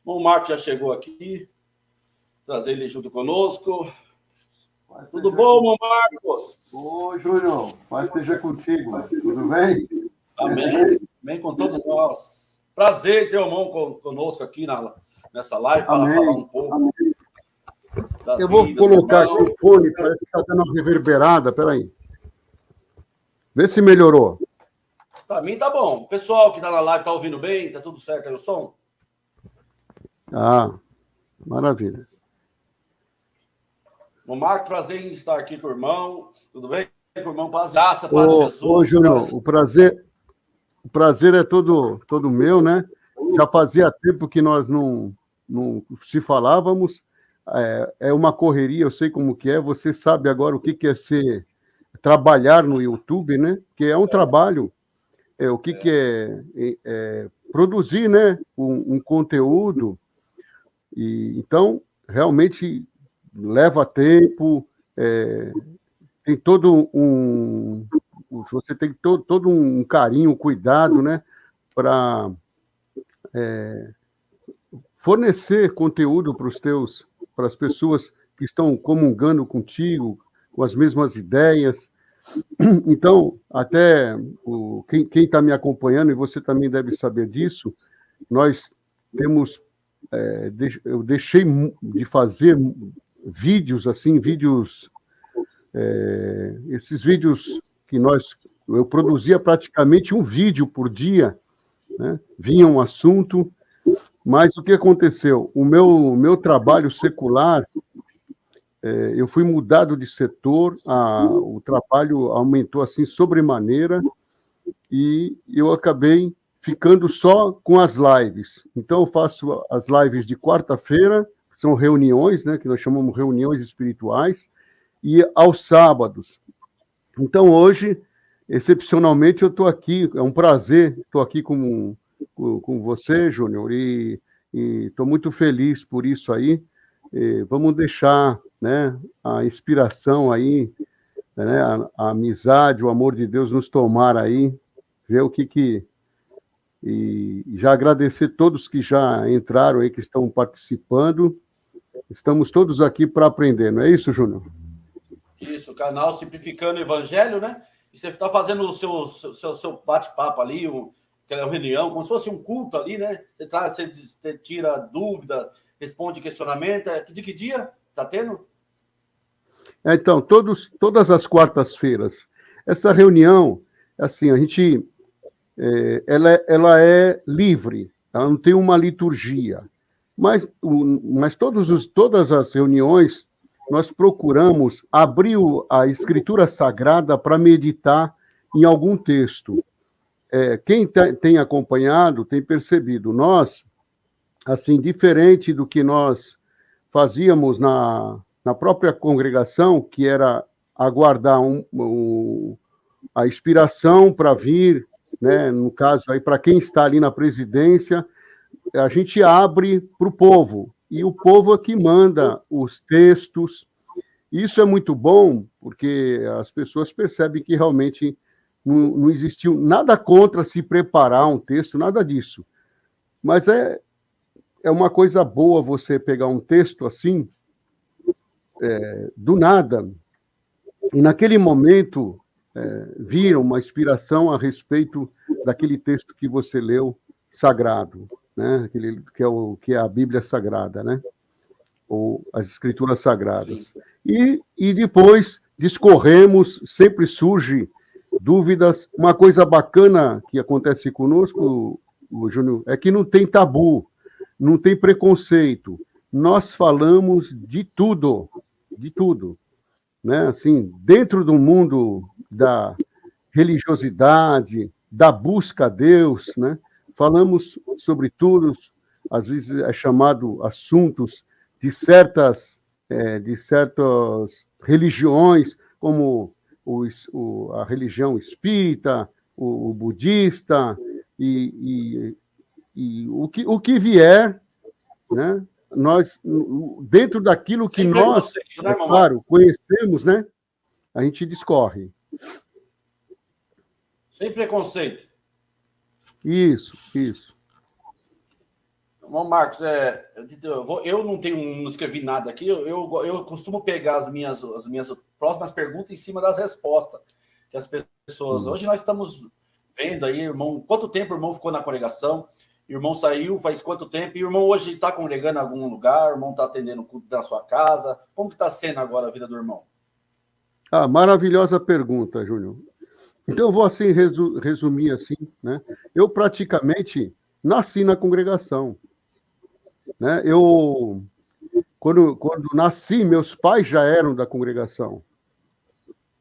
O Marcos já chegou aqui, trazer ele junto conosco. Tudo bom, meu Marcos? Oi, Júnior. Paz seja contigo. Tudo bem? Amém. Amém com todos nós. Prazer ter o irmão conosco aqui nessa live para falar um pouco. Eu vou colocar aqui o fone, parece que está dando uma reverberada. Peraí. Vê se melhorou. Para mim tá bom. O pessoal que está na live está ouvindo bem? Tá tudo certo aí o som? Ah, maravilha. O Marcos, prazer em estar aqui com o irmão. Tudo bem? Com o irmão, paz, graça, paz de Jesus. Ô, Júnior, o prazer é todo meu, né? Já fazia tempo que nós não se falávamos. É uma correria, eu sei como que é. Você sabe agora o que é trabalhar no YouTube, né? Que é um trabalho. O que é produzir, né? Um conteúdo. Então, realmente leva tempo, tem todo você tem todo um carinho, cuidado, né, para fornecer conteúdo para as pessoas que estão comungando contigo, com as mesmas ideias. Então, até quem está me acompanhando, e você também deve saber disso, nós temos, eu deixei de fazer vídeos, esses vídeos que eu produzia praticamente um vídeo por dia, né? Vinha um assunto, mas o que aconteceu? O meu trabalho secular, eu fui mudado de setor, o trabalho aumentou assim sobremaneira, e eu acabei ficando só com as lives. Então, eu faço as lives de quarta-feira, são reuniões, né, que nós chamamos reuniões espirituais, e aos sábados. Então, hoje, excepcionalmente, eu estou aqui, é um prazer, estou aqui com você, Júnior, e estou muito feliz por isso aí. Vamos deixar, né, a inspiração aí, né, a amizade, o amor de Deus nos tomar aí, ver o que... E já agradecer todos que já entraram aí, que estão participando. Estamos todos aqui para aprender, não é isso, Júnior? Isso, canal Simplificando o Evangelho, né? E você está fazendo o seu bate-papo ali, aquela reunião, como se fosse um culto ali, né? Você tira dúvida, responde questionamento. De que dia está tendo? Então, todas as quartas-feiras. Essa reunião, assim, a gente, ela é livre, ela não tem uma liturgia. Mas todas as reuniões, nós procuramos abrir a Escritura Sagrada para meditar em algum texto. Quem tem acompanhado tem percebido. Nós, assim, diferente do que nós fazíamos na própria congregação, que era aguardar a inspiração para vir, né? No caso, aí para quem está ali na presidência, a gente abre para o povo, e o povo é que manda os textos. Isso é muito bom, porque as pessoas percebem que realmente não existiu nada contra se preparar um texto, nada disso. Mas é uma coisa boa você pegar um texto assim, do nada, e naquele momento vir uma inspiração a respeito daquele texto que você leu sagrado, né? Que é a Bíblia Sagrada, né? Ou as Escrituras Sagradas. E depois discorremos, sempre surge dúvidas. Uma coisa bacana que acontece conosco, Júnior, é que não tem tabu, não tem preconceito. Nós falamos de tudo, né? Assim, dentro do mundo da religiosidade, da busca a Deus, né? Falamos sobre tudo, às vezes é chamado assuntos de certas religiões, como a religião espírita, o budista, e o que vier, né? Nós, dentro daquilo que nós, claro, conhecemos, né? A gente discorre. Sem preconceito. Isso. Bom, Marcos, eu não escrevi nada aqui, eu costumo pegar as minhas próximas perguntas em cima das respostas que as pessoas... Hoje nós estamos vendo aí, irmão, quanto tempo o irmão ficou na congregação, o irmão saiu, faz quanto tempo, e o irmão hoje está congregando em algum lugar, o irmão está atendendo o culto da sua casa, como que está sendo agora a vida do irmão? Maravilhosa pergunta, Júnior. Então, eu vou assim resumir assim, né? Eu praticamente nasci na congregação, né? Quando nasci, meus pais já eram da congregação.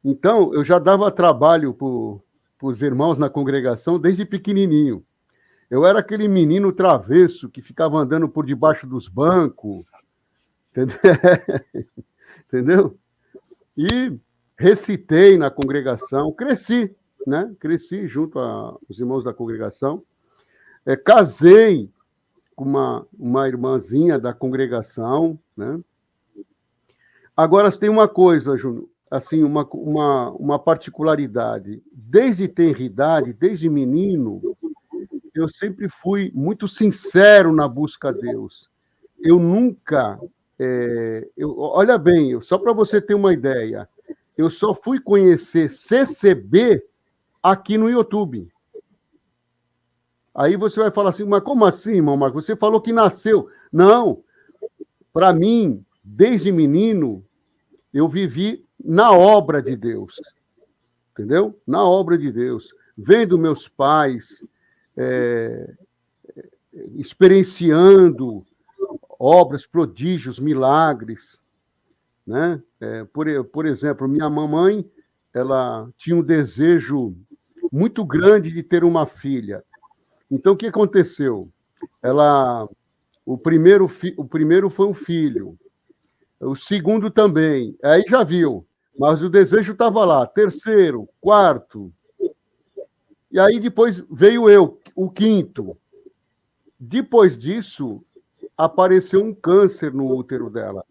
Então, eu já dava trabalho para os irmãos na congregação desde pequenininho. Eu era aquele menino travesso que ficava andando por debaixo dos bancos, entendeu? E recitei na congregação, cresci, né? Cresci junto aos irmãos da congregação. Casei com uma irmãzinha da congregação, né? Agora, tem uma coisa, Júnior, assim, uma particularidade. Desde tenridade, desde menino, eu sempre fui muito sincero na busca a Deus. Eu nunca... olha bem, só para você ter uma ideia, eu só fui conhecer CCB aqui no YouTube. Aí você vai falar assim, mas como assim, irmão Marcos? Você falou que nasceu. Não, para mim, desde menino, eu vivi na obra de Deus. Entendeu? Na obra de Deus. Vendo meus pais, experienciando obras, prodígios, milagres, né? Por exemplo, minha mamãe, ela tinha um desejo muito grande de ter uma filha. Então, o que aconteceu? O primeiro foi um filho, o segundo também, aí já viu, mas o desejo estava lá, terceiro, quarto, e aí depois veio eu, o quinto. Depois disso, apareceu um câncer no útero dela.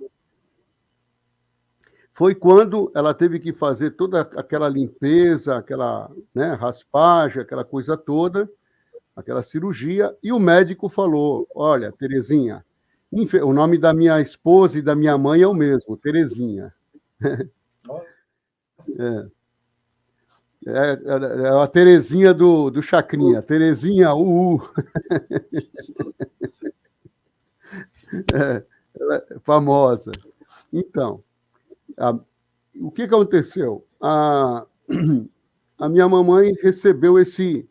Foi quando ela teve que fazer toda aquela limpeza, aquela, né, raspagem, aquela coisa toda, aquela cirurgia, e o médico falou, olha, Terezinha, o nome da minha esposa e da minha mãe é o mesmo, Terezinha. É a Terezinha do Chacrinha, Terezinha, ela é famosa. Então, o que aconteceu? A minha mamãe recebeu esse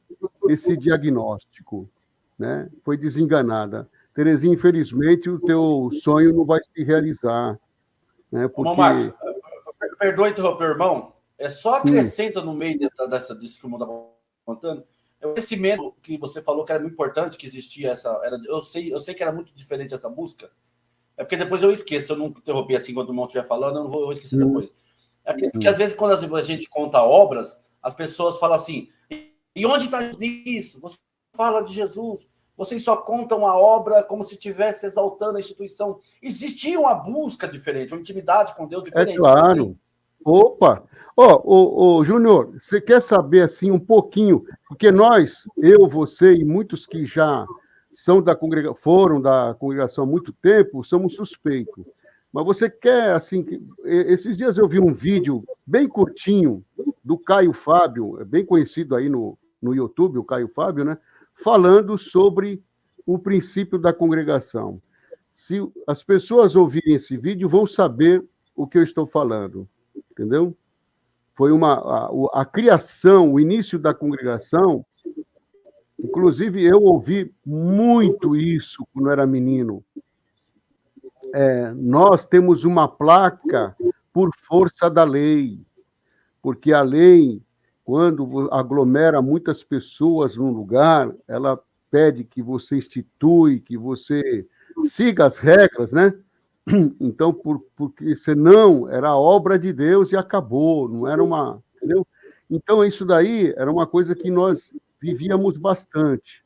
diagnóstico, né? Foi desenganada. Terezinha, infelizmente, o teu sonho não vai se realizar, né? Porque... Marcos, perdoa interromper, irmão. Só acrescenta no meio disso que o irmão estava contando. O conhecimento que você falou que era muito importante, que existia eu sei que era muito diferente essa busca. É porque depois eu esqueço, se eu não interromper assim quando o irmão estiver falando, eu vou esquecer depois. Porque às vezes, quando a gente conta obras, as pessoas falam assim, e onde está isso? Você fala de Jesus, vocês só contam a obra como se estivesse exaltando a instituição. Existia uma busca diferente, uma intimidade com Deus diferente. Claro. Assim. Opa! Júnior, você quer saber assim um pouquinho? Porque eu, você e muitos que já foram da congregação há muito tempo, somos suspeitos. Mas você quer, assim, esses dias eu vi um vídeo bem curtinho do Caio Fábio, bem conhecido aí no YouTube, o Caio Fábio, né? Falando sobre o princípio da congregação. Se as pessoas ouvirem esse vídeo, vão saber o que eu estou falando, entendeu? Foi a criação, o início da congregação. Inclusive, eu ouvi muito isso quando era menino. Nós temos uma placa por força da lei, porque a lei, quando aglomera muitas pessoas num lugar, ela pede que você institui, que você siga as regras, né? Então, porque senão era a obra de Deus e acabou, não era uma... Entendeu? Então, isso daí era uma coisa que nós vivíamos bastante,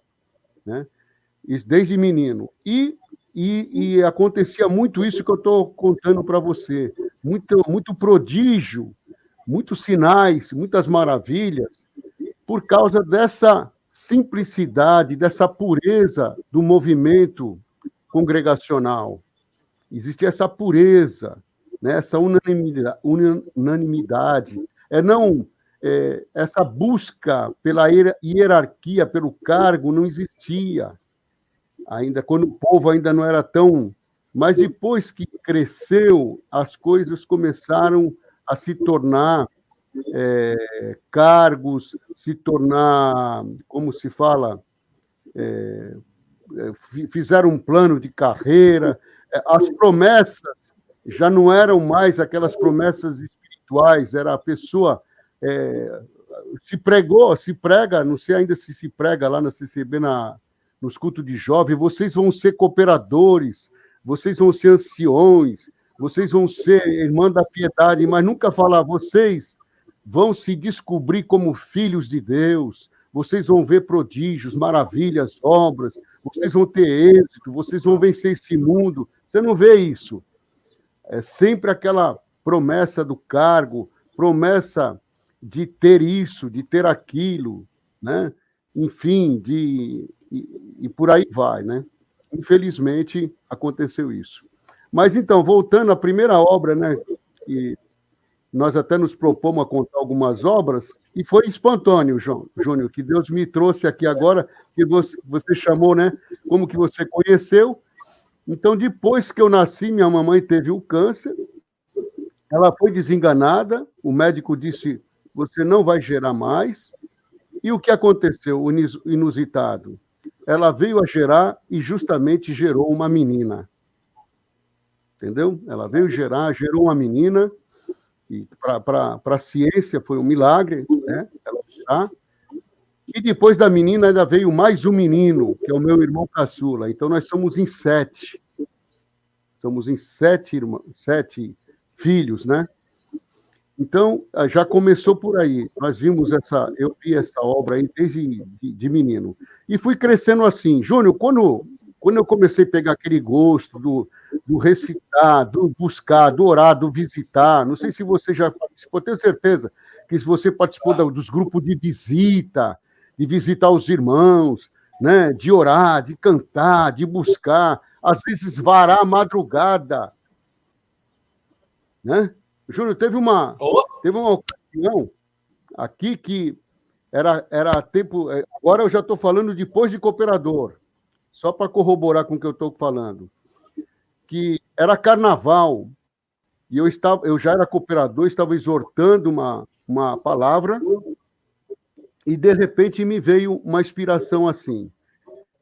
né? Desde menino. E acontecia muito isso que eu estou contando para você. Muito prodígio, muitos sinais, muitas maravilhas, por causa dessa simplicidade, dessa pureza do movimento congregacional. Existia essa pureza, né? Essa unanimidade. Essa busca pela hierarquia, pelo cargo, não existia. Ainda quando o povo ainda não era tão... Mas depois que cresceu, as coisas começaram a se tornar cargos, se tornar, como se fala, fizeram um plano de carreira. As promessas já não eram mais aquelas promessas espirituais, era a pessoa... se prega, não sei ainda se prega lá na CCB, nos cultos de jovem, vocês vão ser cooperadores, vocês vão ser anciões, vocês vão ser irmã da piedade, mas nunca falar, vocês vão se descobrir como filhos de Deus, vocês vão ver prodígios, maravilhas, obras, vocês vão ter êxito, vocês vão vencer esse mundo. Você não vê isso. É sempre aquela promessa do cargo, promessa de ter isso, de ter aquilo, né? Enfim, e por aí vai, né? Infelizmente, aconteceu isso. Mas, então, voltando à primeira obra, né? Que nós até nos propomos a contar algumas obras, e foi espontâneo, Júnior, que Deus me trouxe aqui agora, que você chamou, né? Como que você conheceu. Então, depois que eu nasci, minha mamãe teve o câncer, ela foi desenganada, o médico disse, você não vai gerar mais. E o que aconteceu, o inusitado? Ela veio a gerar e justamente gerou uma menina. Entendeu? Ela veio gerou uma menina, e para a ciência foi um milagre, né? Ela está. E depois da menina ainda veio mais um menino, que é o meu irmão caçula. Então nós somos em 7. Somos em 7 filhos, né? Então, já começou por aí. Eu vi essa obra aí desde de menino. E fui crescendo assim. Júnior, quando eu comecei a pegar aquele gosto do recitar, do buscar, do orar, do visitar, não sei se você já participou, tenho certeza que se você participou dos grupos de visitar os irmãos, né? De orar, de cantar, de buscar, às vezes varar a madrugada, né? Júnior, teve uma ocasião aqui que era tempo... Agora eu já estou falando depois de cooperador, só para corroborar com o que eu estou falando, que era carnaval, e eu já era cooperador, estava exortando uma palavra, e de repente me veio uma inspiração assim.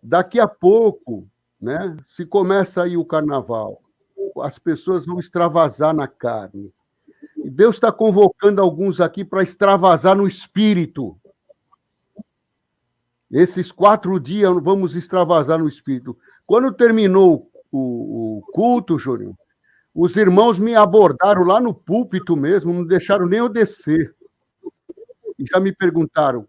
Daqui a pouco, né, se começa aí o carnaval, as pessoas vão extravasar na carne. E Deus está convocando alguns aqui para extravasar no espírito. Esses 4 dias vamos extravasar no espírito. Quando terminou o culto, Júnior, os irmãos me abordaram lá no púlpito mesmo, não deixaram nem eu descer. E já me perguntaram,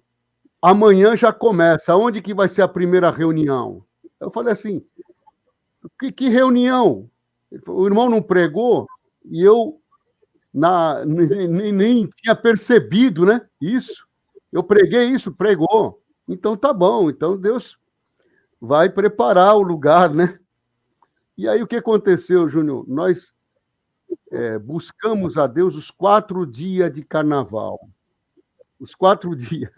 amanhã já começa, onde que vai ser a primeira reunião? Eu falei assim, que reunião? O irmão não pregou e eu nem tinha percebido, né? Isso. Eu preguei isso, pregou. Então tá bom, então Deus vai preparar o lugar, né? E aí o que aconteceu, Júnior? Nós buscamos a Deus os 4 dias de carnaval. Os 4 dias.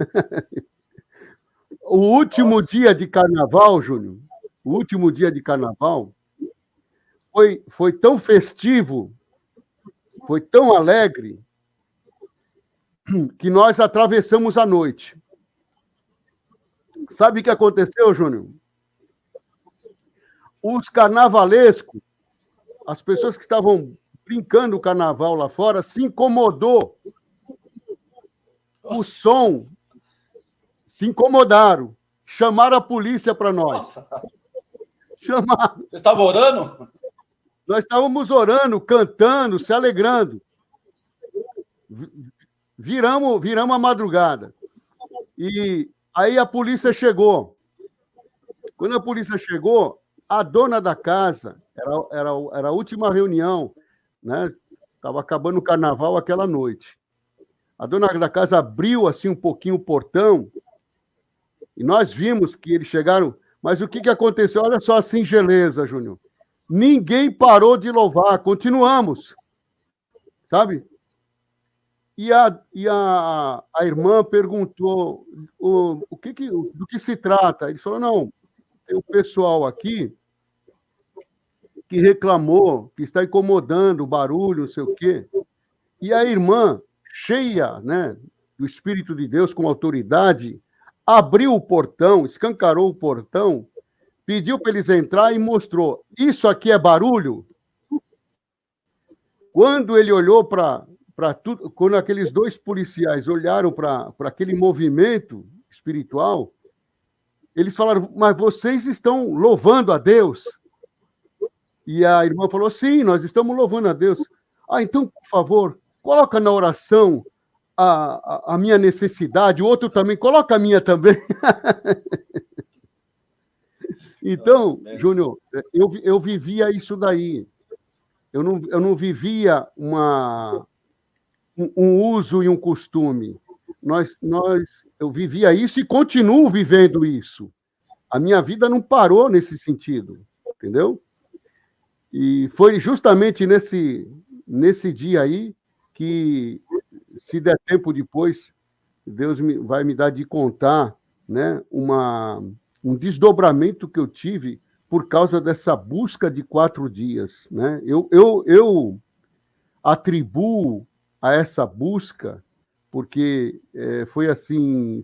O último dia de carnaval, Júnior, o último dia de carnaval foi tão festivo, foi tão alegre, que nós atravessamos a noite. Sabe o que aconteceu, Júnior? Os carnavalescos, as pessoas que estavam brincando o carnaval lá fora, se incomodou. O som, se incomodaram. Chamaram a polícia para nós. Nossa! Chamaram. Você estava orando? Nós estávamos orando, cantando, se alegrando. Viramos a madrugada. E aí a polícia chegou. Quando a polícia chegou, a dona da casa, era a última reunião, né? Estava acabando o carnaval aquela noite. A dona da casa abriu assim um pouquinho o portão e nós vimos que eles chegaram Mas o que aconteceu? Olha só a singeleza, Júnior. Ninguém parou de louvar, continuamos, sabe? A irmã perguntou do que se trata. Ele falou, não, tem um pessoal aqui que reclamou, que está incomodando o barulho, não sei o quê. E a irmã, cheia, né, do Espírito de Deus, com autoridade, abriu o portão, escancarou o portão, pediu para eles entrar e mostrou, isso aqui é barulho? Quando ele olhou para tudo, quando aqueles dois policiais olharam para aquele movimento espiritual, eles falaram, mas vocês estão louvando a Deus? E a irmã falou, sim, nós estamos louvando a Deus. Ah, então, por favor, coloca na oração a minha necessidade, o outro também, coloca a minha também. Então, Júnior, eu vivia isso daí. Eu não vivia um uso e um costume. Eu vivia isso e continuo vivendo isso. A minha vida não parou nesse sentido, entendeu? E foi justamente nesse dia aí que, se der tempo depois, Deus vai me dar de contar, né, um desdobramento que eu tive por causa dessa busca de 4 dias. Né? Eu atribuo a essa busca, porque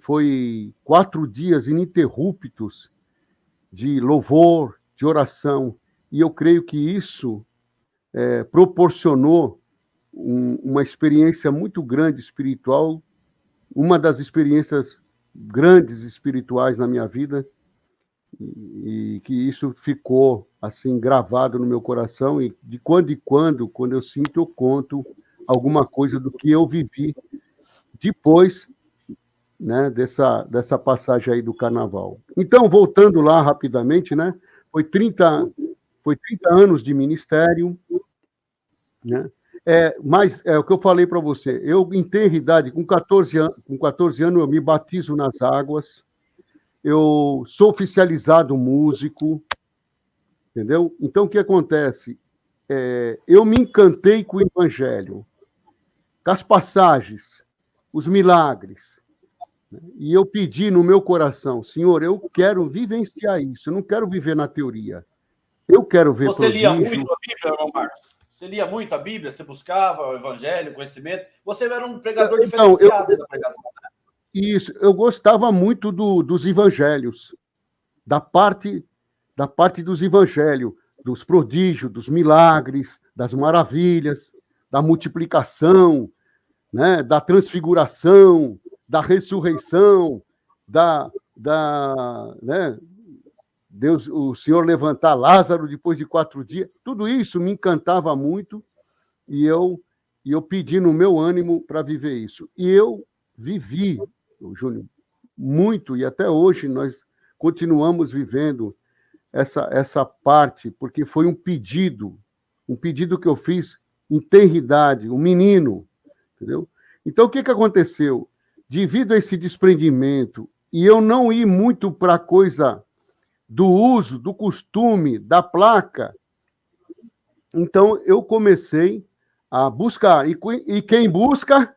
foi 4 dias ininterruptos de louvor, de oração, e eu creio que isso proporcionou uma experiência muito grande espiritual, uma das experiências grandes espirituais na minha vida, e que isso ficou assim gravado no meu coração, e de quando em quando eu sinto, eu conto alguma coisa do que eu vivi depois, né, dessa passagem aí do carnaval. Então, voltando lá rapidamente, né, foi 30 anos de ministério, né? Mas é o que eu falei para você, eu, em ter idade, com 14 anos, eu me batizo nas águas, eu sou oficializado músico, entendeu? Então, o que acontece? Eu me encantei com o evangelho, com as passagens, os milagres, né? E eu pedi no meu coração, Senhor, eu quero vivenciar isso, eu não quero viver na teoria. Eu quero ver Você lia muito a Bíblia, irmão Marcos? Você lia muito a Bíblia? Você buscava o evangelho, conhecimento? Você era um pregador diferenciado da pregação, né? Isso, eu gostava muito dos evangelhos, da parte dos evangelhos, dos prodígios, dos milagres, das maravilhas, da multiplicação, né, da transfiguração, da ressurreição, né, Deus, o Senhor levantar Lázaro depois de 4 dias, tudo isso me encantava muito, e eu pedi no meu ânimo para viver isso. E eu vivi, Júnior, muito, e até hoje nós continuamos vivendo essa parte, porque foi um pedido que eu fiz em tenridade, um menino, entendeu? Então, o que aconteceu? Devido a esse desprendimento, e eu não ir muito para a coisa do uso, do costume, da placa, então eu comecei a buscar. E quem busca...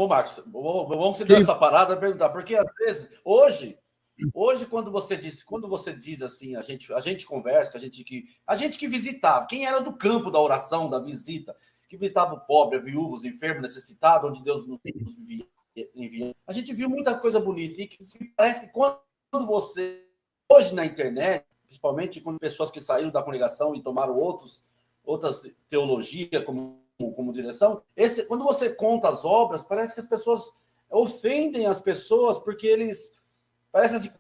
Marcos, vamos seguir essa parada e perguntar, porque às vezes, hoje quando você diz assim, a gente conversa, a gente que visitava, quem era do campo da oração, da visita, que visitava o pobre, a viúvo, os enfermos, necessitado, onde Deus nos envia. A gente viu muita coisa bonita, e que parece que quando você, hoje na internet, principalmente com pessoas que saíram da congregação e tomaram outras teologias como direção, quando você conta as obras, parece que as pessoas ofendem as pessoas, porque eles parece assim,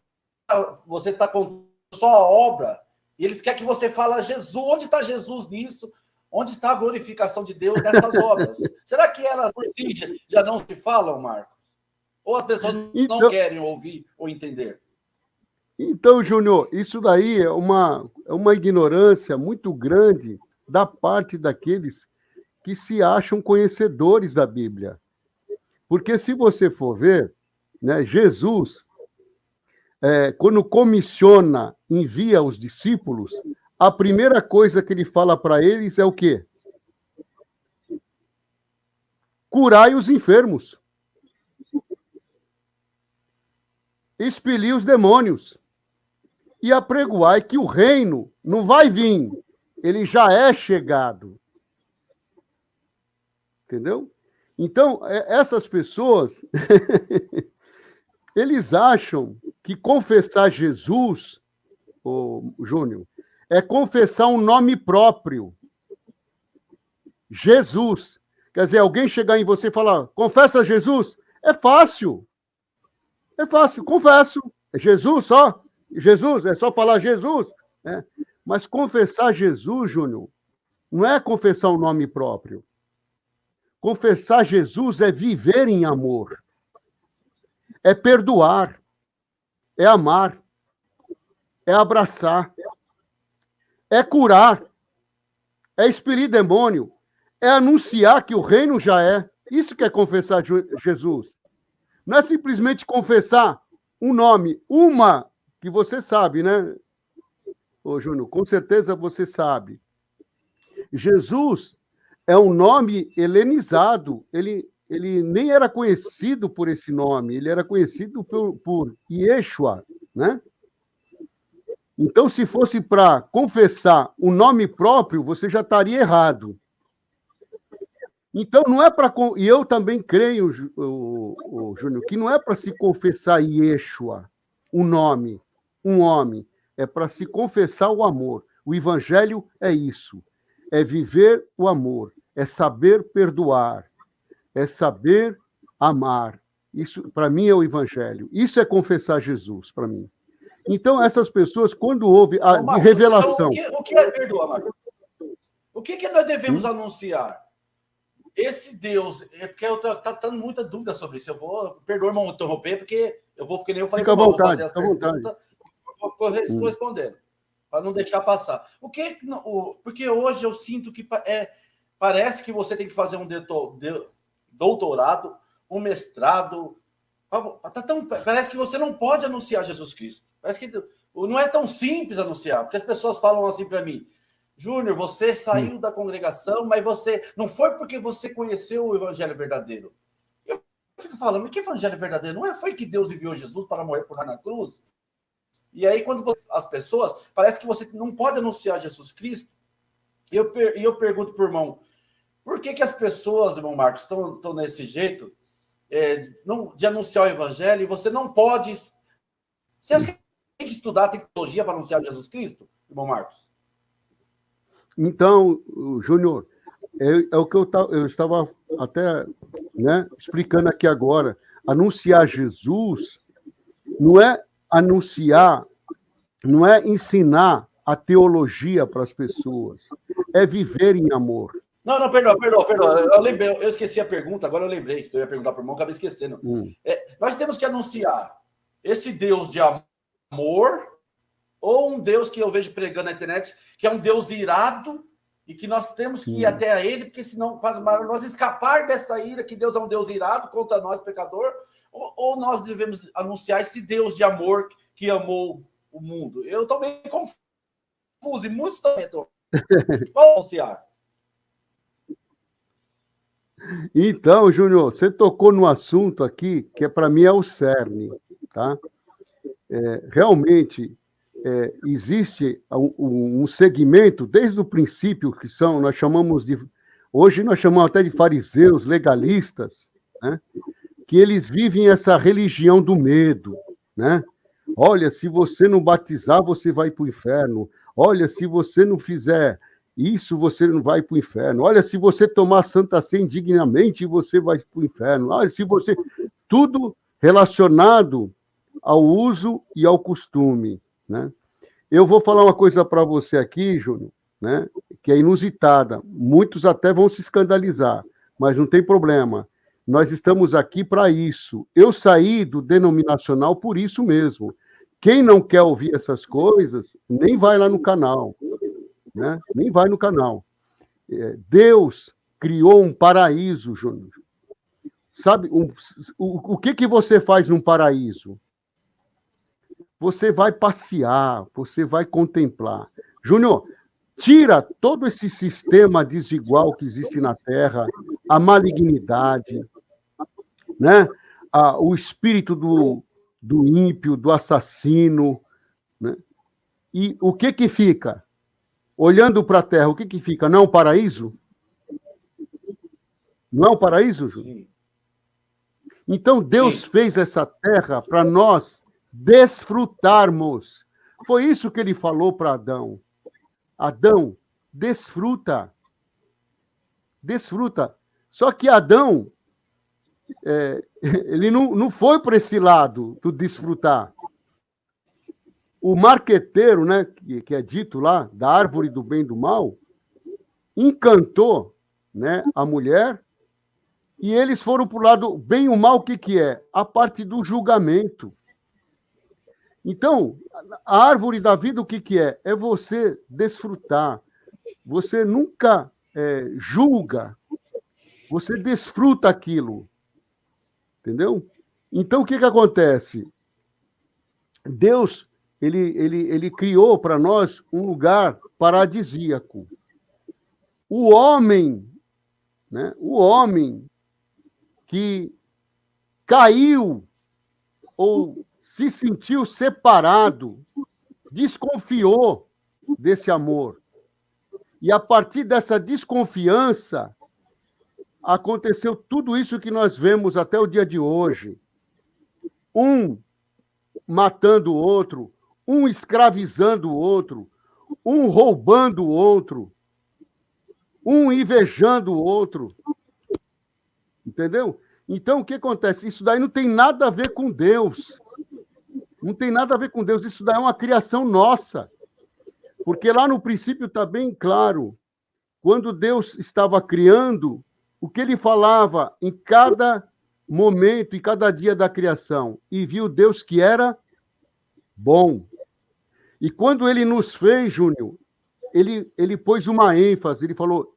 você está contando só a obra, e eles querem que você fale Jesus. Onde está Jesus nisso? Onde está a glorificação de Deus nessas obras? Será que elas já não se falam, Marcos? Ou as pessoas não querem ouvir ou entender? Então, Júnior, isso daí é uma ignorância muito grande da parte daqueles que se acham conhecedores da Bíblia. Porque se você for ver, né, Jesus, quando comissiona, envia os discípulos, a primeira coisa que ele fala para eles é o quê? Curai os enfermos. Expelir os demônios. E apregoai que o reino não vai vir, ele já é chegado. Entendeu? Então, essas pessoas, eles acham que confessar Jesus, Júnior, é confessar um nome próprio. Jesus. Quer dizer, alguém chegar em você e falar, confessa Jesus? É fácil. É fácil, confesso. É Jesus só. Jesus, é só falar Jesus. Né? Mas confessar Jesus, Júnior, não é confessar um nome próprio. Confessar Jesus é viver em amor. É perdoar. É amar. É abraçar. É curar. É expelir demônio. É anunciar que o reino já é. Isso que é confessar Jesus. Não é simplesmente confessar um nome, uma que você sabe, né? Ô, Júnior, com certeza você sabe. Jesus é um nome helenizado. Ele nem era conhecido por esse nome, ele era conhecido por Yeshua, né? Então, se fosse para confessar o nome próprio, você já estaria errado. Então, não é para... E eu também creio, Júnior, que não é para se confessar Yeshua, um nome, um homem. É para se confessar o amor. O evangelho é isso. É viver o amor. É saber perdoar. É saber amar. Isso, para mim, é o evangelho. Isso é confessar Jesus, para mim. Então, essas pessoas, quando houve a Marcos, revelação... Então, o que é perdoar, Marcos? O que nós devemos anunciar? Esse Deus, porque eu tô tendo muita dúvida sobre isso. Eu vou, perdoa, irmão, interromper, porque eu vou, que nem eu falei, fica à vontade, vou fazer as perguntas, vou respondendo, para não deixar passar. Porque hoje eu sinto que parece que você tem que fazer um doutorado, um mestrado. Parece que você não pode anunciar Jesus Cristo. Parece que não é tão simples anunciar, porque as pessoas falam assim para mim: Júnior, você saiu da congregação, mas você não foi porque você conheceu o evangelho verdadeiro. Eu fico falando, mas que evangelho verdadeiro? Não foi que Deus enviou Jesus para morrer por nós na cruz? E aí, quando as pessoas, parece que você não pode anunciar Jesus Cristo. E eu pergunto para o irmão, por que as pessoas, irmão Marcos, estão nesse jeito de anunciar o evangelho e você não pode... Você acha que tem que estudar teologia para anunciar Jesus Cristo, irmão Marcos? Então, Júnior, é o que eu estava até, né, explicando aqui agora. Anunciar Jesus não é anunciar, não é ensinar a teologia para as pessoas, é viver em amor. Não, perdão. Eu esqueci a pergunta, agora eu lembrei que eu ia perguntar para o irmão, acabei esquecendo. Nós temos que anunciar esse Deus de amor, ou um Deus que eu vejo pregando na internet, que é um Deus irado, e que nós temos que ir até a ele, porque senão, para nós escapar dessa ira, que Deus é um Deus irado contra nós, pecador, ou nós devemos anunciar esse Deus de amor que amou o mundo? Eu estou meio confuso, e muitos também estão. Qual anunciar? Então, Júnior, você tocou no assunto aqui, que para mim é o cerne, tá? Realmente... existe um segmento, desde o princípio, que nós chamamos de... Hoje nós chamamos até de fariseus, legalistas, né? Que eles vivem essa religião do medo, né? Olha, se você não batizar, você vai para o inferno. Olha, se você não fizer isso, você não vai para o inferno. Olha, se você tomar Santa Ceia indignamente, você vai para o inferno. Olha, se você... Tudo relacionado ao uso e ao costume, né? Eu vou falar uma coisa para você aqui, Júnior, né, que é inusitada. Muitos até vão se escandalizar, mas não tem problema. Nós estamos aqui para isso. Eu saí do denominacional por isso mesmo. Quem não quer ouvir essas coisas, nem vai lá no canal, né? Nem vai no canal. Deus criou um paraíso, Júnior. Sabe, o que você faz num paraíso? você vai passear, você vai contemplar. Júnior, tira todo esse sistema desigual que existe na Terra, a malignidade, né? O espírito do ímpio, do assassino, né? E o que fica? Olhando para a Terra, o que fica? Não é um paraíso? Não é um paraíso, Júnior? Sim. Então, Deus fez essa terra para nós desfrutarmos. Foi isso que ele falou para Adão. Adão, desfruta. Desfruta. Só que Adão, ele não foi para esse lado do desfrutar. O marqueteiro, né, que é dito lá, da árvore do bem e do mal, encantou, né, a mulher, e eles foram para o lado bem e o mal, o que é? A parte do julgamento. Então, a árvore da vida, o que é? É você desfrutar. Você nunca julga. Você desfruta aquilo. Entendeu? Então, o que acontece? Deus, ele criou para nós um lugar paradisíaco. O homem, né? O homem que caiu ou se sentiu separado, desconfiou desse amor. E a partir dessa desconfiança, aconteceu tudo isso que nós vemos até o dia de hoje. Um matando o outro, um escravizando o outro, um roubando o outro, um invejando o outro. Entendeu? Então, o que acontece? Isso daí não tem nada a ver com Deus. Não tem nada a ver com Deus. Isso daí é uma criação nossa. Porque lá no princípio está bem claro. Quando Deus estava criando, o que ele falava em cada momento, em cada dia da criação? E viu Deus que era bom. E quando ele nos fez, Júnior, ele pôs uma ênfase. Ele falou...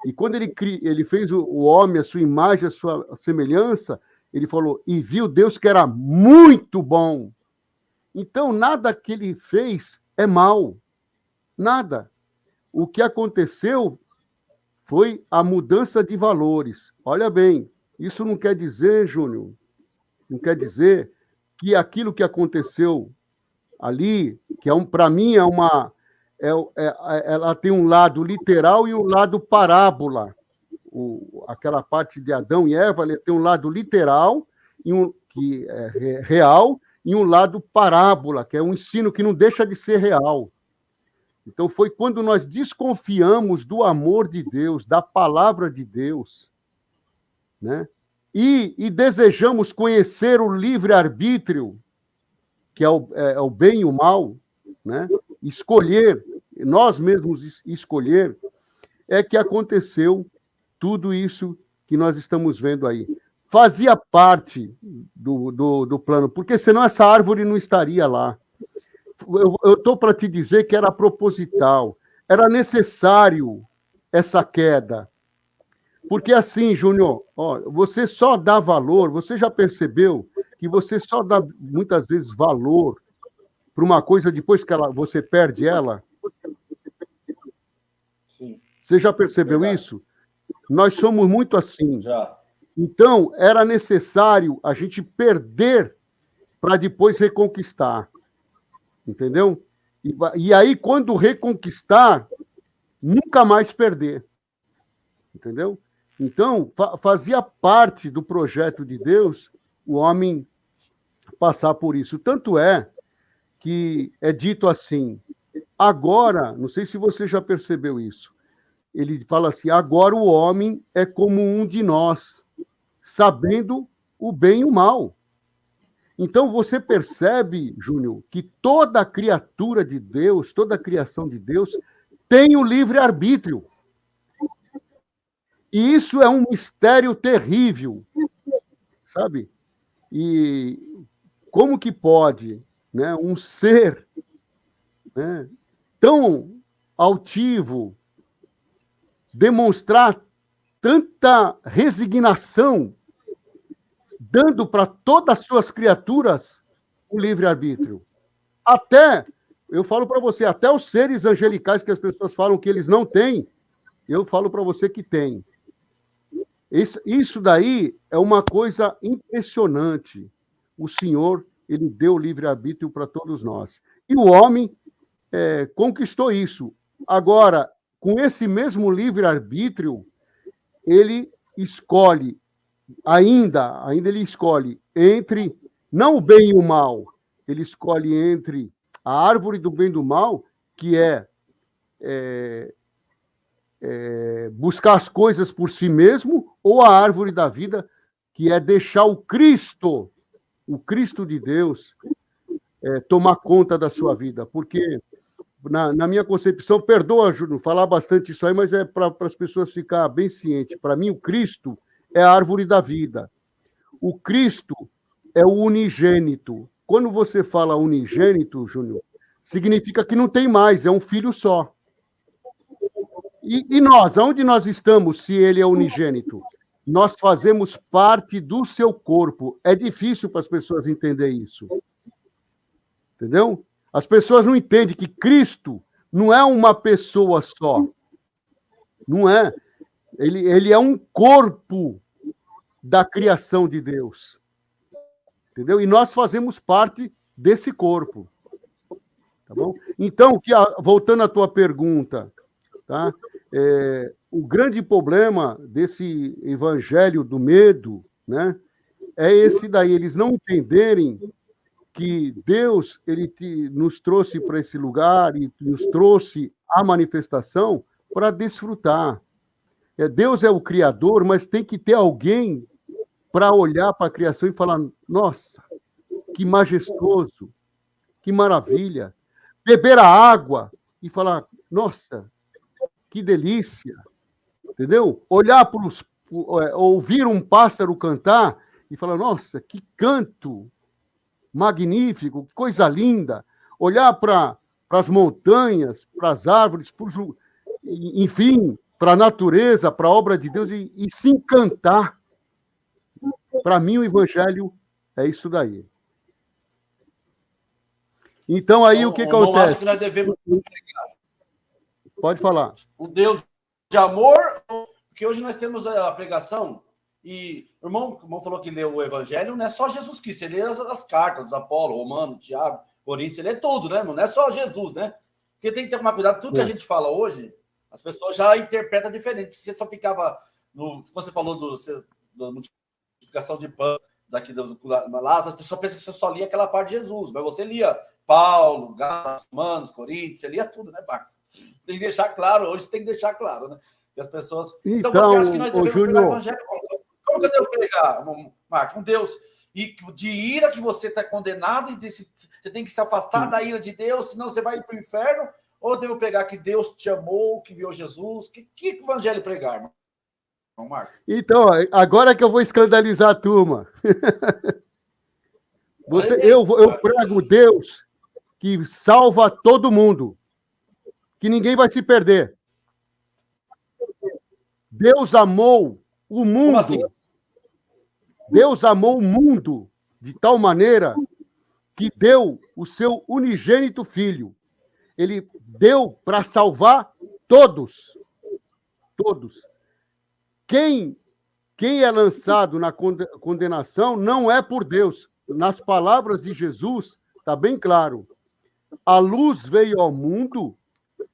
E quando ele fez o homem, a sua imagem, a sua semelhança, ele falou, e viu Deus que era muito bom. Então, nada que ele fez é mal. Nada. O que aconteceu foi a mudança de valores. Olha bem, isso não quer dizer, Júnior, não quer dizer que aquilo que aconteceu ali, que para mim ela tem um lado literal e um lado parábola. Aquela parte de Adão e Eva, ela tem um lado literal, que é real, e um lado parábola, que é um ensino que não deixa de ser real. Então, foi quando nós desconfiamos do amor de Deus, da palavra de Deus, né? E desejamos conhecer o livre-arbítrio, que é o bem e o mal, né? Escolher, nós mesmos escolher, é que aconteceu tudo isso que nós estamos vendo aí. Fazia parte do plano, porque senão essa árvore não estaria lá. Eu estou para te dizer que era proposital, era necessário essa queda. Porque assim, Júnior, você só dá valor, você já percebeu que você só dá, muitas vezes, valor para uma coisa depois que você perde ela? Sim. Você já percebeu isso? Nós somos muito assim. Já. Então, era necessário a gente perder para depois reconquistar. Entendeu? E aí, quando reconquistar, nunca mais perder. Entendeu? Então, fazia parte do projeto de Deus o homem passar por isso. Tanto é que é dito assim, agora, não sei se você já percebeu isso, ele fala assim, agora o homem é como um de nós, sabendo o bem e o mal. Então, você percebe, Júnior, que toda a criatura de Deus, toda a criação de Deus, tem o livre-arbítrio. E isso é um mistério terrível, sabe? E como que pode, né, um ser, né, tão altivo demonstrar tanta resignação, dando para todas as suas criaturas o livre-arbítrio? Até, eu falo para você, até os seres angelicais que as pessoas falam que eles não têm, eu falo para você que tem. Isso daí é uma coisa impressionante. O Senhor, ele deu livre-arbítrio para todos nós. E o homem conquistou isso. Agora, com esse mesmo livre-arbítrio, ele escolhe, ainda ele escolhe entre, não o bem e o mal, ele escolhe entre a árvore do bem e do mal, que é buscar as coisas por si mesmo, ou a árvore da vida, que é deixar o Cristo de Deus, tomar conta da sua vida. Porque, na minha concepção, perdoa, Júnior, falar bastante isso aí, mas é para as pessoas ficarem bem cientes. Para mim, o Cristo é a árvore da vida. O Cristo é o unigênito. Quando você fala unigênito, Júnior, significa que não tem mais, é um filho só. E nós, aonde nós estamos, se ele é unigênito? Nós fazemos parte do seu corpo. É difícil para as pessoas entenderem isso. Entendeu? As pessoas não entendem que Cristo não é uma pessoa só. Não é. Ele é um corpo da criação de Deus. Entendeu? E nós fazemos parte desse corpo. Tá bom? Então, voltando à tua pergunta, tá? O grande problema desse evangelho do medo, né, é esse daí, eles não entenderem que Deus nos trouxe para esse lugar e nos trouxe a manifestação para desfrutar. Deus é o Criador, mas tem que ter alguém para olhar para a criação e falar, nossa, que majestoso, que maravilha. Beber a água e falar, nossa, que delícia. Entendeu? Ouvir um pássaro cantar e falar, nossa, que canto magnífico, que coisa linda. Olhar para as montanhas, para as árvores, enfim, para a natureza, para a obra de Deus e se encantar. Para mim, o evangelho é isso daí. Então, aí, o que acontece? Eu acho que nós devemos... Pode falar. Um Deus de amor, porque hoje nós temos a pregação, e o irmão falou que leu o evangelho, não é só Jesus Cristo, ele lê as cartas, Apolo, Romano, Tiago, Coríntios, ele lê tudo, né, irmão? Não é só Jesus, né? Porque tem que ter tomar cuidado, tudo que a gente fala hoje, as pessoas já interpretam diferente. Você só ficava, você falou da multiplicação de pão, daqui lá, as pessoas pensam que você só lia aquela parte de Jesus, mas você lia Paulo, Gálatas, Romanos, Coríntios, você lia tudo, né, Marcos? Tem que deixar claro, hoje tem que deixar claro, né? Que as pessoas... Então você acha que nós devemos pregar o evangelho? Como que eu devo pregar, Marcos? Um Deus de ira que você está condenado e você tem que se afastar da ira de Deus, senão você vai para o inferno? Ou eu devo pregar que Deus te amou, que viu Jesus? Que evangelho pregar, irmão? Marcos? Então, agora que eu vou escandalizar a turma. Eu prego Deus que salva todo mundo, que ninguém vai se perder. Deus amou o mundo. Como assim? Deus amou o mundo de tal maneira que deu o seu unigênito filho. Ele deu para salvar todos. Todos. Quem é lançado na condenação não é por Deus. Nas palavras de Jesus, está bem claro. A luz veio ao mundo,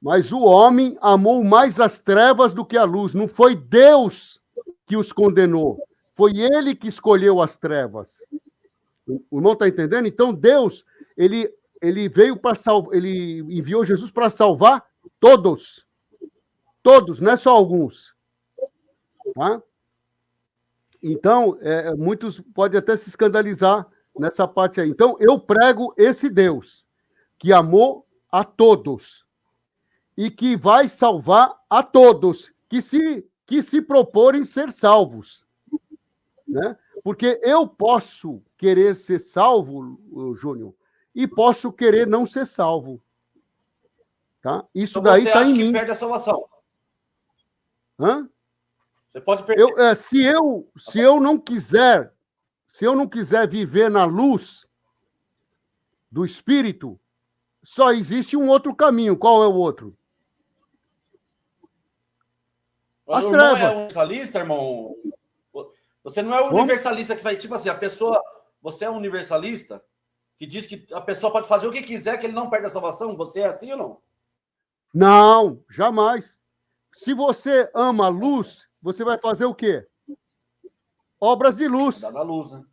mas o homem amou mais as trevas do que a luz. Não foi Deus que os condenou. Foi ele que escolheu as trevas. O irmão está entendendo? Então, Deus, ele veio para salvar, ele enviou Jesus para salvar todos. Todos, não é só alguns. Tá? Então, muitos podem até se escandalizar nessa parte aí. Então, eu prego esse Deus que amou a todos e que vai salvar a todos que se proporem ser salvos. Né? Porque eu posso querer ser salvo, Júnior, e posso querer não ser salvo. Tá? Isso então daí está em mim. Você perde a salvação? Hã? Você pode perder. Se eu não quiser viver na luz do Espírito, só existe um outro caminho. Qual é o outro? Mas As o irmão é trevas. universalista, irmão? Você não é o Como? universalista que vai, tipo assim, a pessoa. Você é um universalista que diz que a pessoa pode fazer o que quiser, que ele não perde a salvação? Você é assim ou não? Não, jamais. Se você ama a luz, você vai fazer o quê? Obras de luz. Dá na luz, né?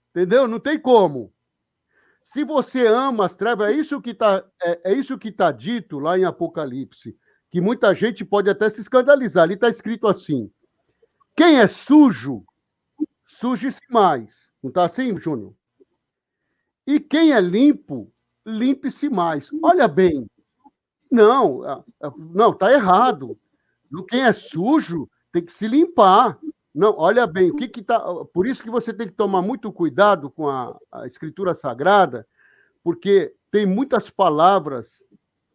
Entendeu? Não tem como. Se você ama as trevas, é isso que tá dito lá em Apocalipse, que muita gente pode até se escandalizar. Ali está escrito assim: quem é sujo, suje-se mais. Não está assim, Júnior? E quem é limpo, limpe-se mais. Olha bem, não, está errado. Quem é sujo tem que se limpar. Não, olha bem, o que tá. Por isso que você tem que tomar muito cuidado com a Escritura Sagrada, porque tem muitas palavras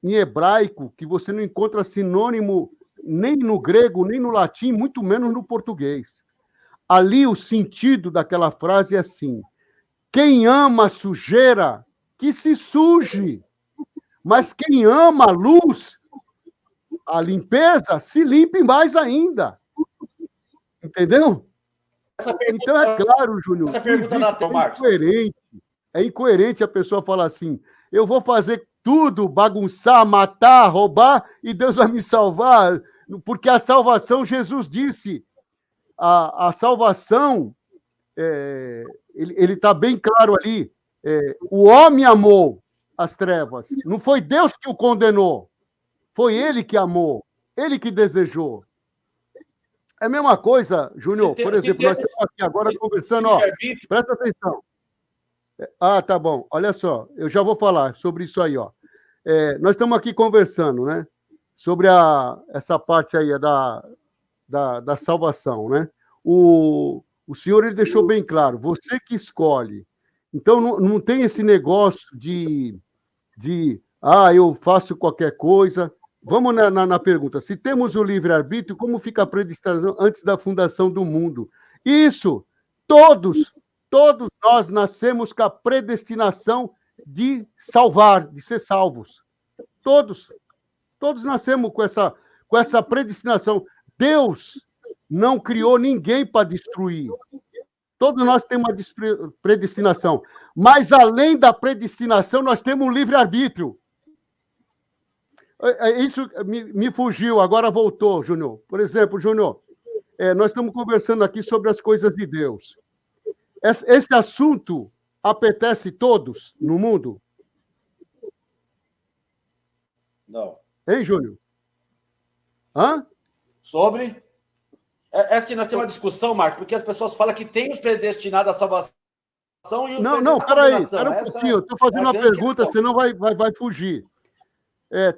em hebraico que você não encontra sinônimo nem no grego, nem no latim, muito menos no português. Ali o sentido daquela frase é assim: quem ama a sujeira, que se suje. Mas quem ama a luz, a limpeza, se limpe mais ainda. Entendeu? Então é claro, Júnior, essa pergunta na tela, Marcos. É incoerente a pessoa falar assim: eu vou fazer tudo, bagunçar, matar, roubar, e Deus vai me salvar. Porque a salvação, Jesus disse, a salvação, ele está bem claro ali, o homem amou as trevas, não foi Deus que o condenou, foi ele que amou, ele que desejou. É a mesma coisa, Júnior, por exemplo, nós estamos aqui agora conversando, ó, presta atenção. Ah, tá bom, olha só, eu já vou falar sobre isso aí, ó. Nós estamos aqui conversando, né, sobre essa parte aí da salvação, né? O senhor, ele deixou bem claro, você que escolhe. Então, não tem esse negócio de eu faço qualquer coisa. Vamos na pergunta. Se temos o livre-arbítrio, como fica a predestinação antes da fundação do mundo? Isso, todos nós nascemos com a predestinação de salvar, de ser salvos. Todos nascemos com essa predestinação. Deus não criou ninguém para destruir. Todos nós temos uma predestinação. Mas, além da predestinação, nós temos um livre-arbítrio. Isso me fugiu, agora voltou, Júnior. Por exemplo, Júnior, nós estamos conversando aqui sobre as coisas de Deus. Esse assunto apetece todos no mundo? Não. Hein, Júnior? Hã? Sobre? Que nós temos uma discussão, Marcos, porque as pessoas falam que tem os predestinados à salvação e os Não, peraí, espera um pouquinho, eu estou fazendo uma pergunta, senão vai fugir.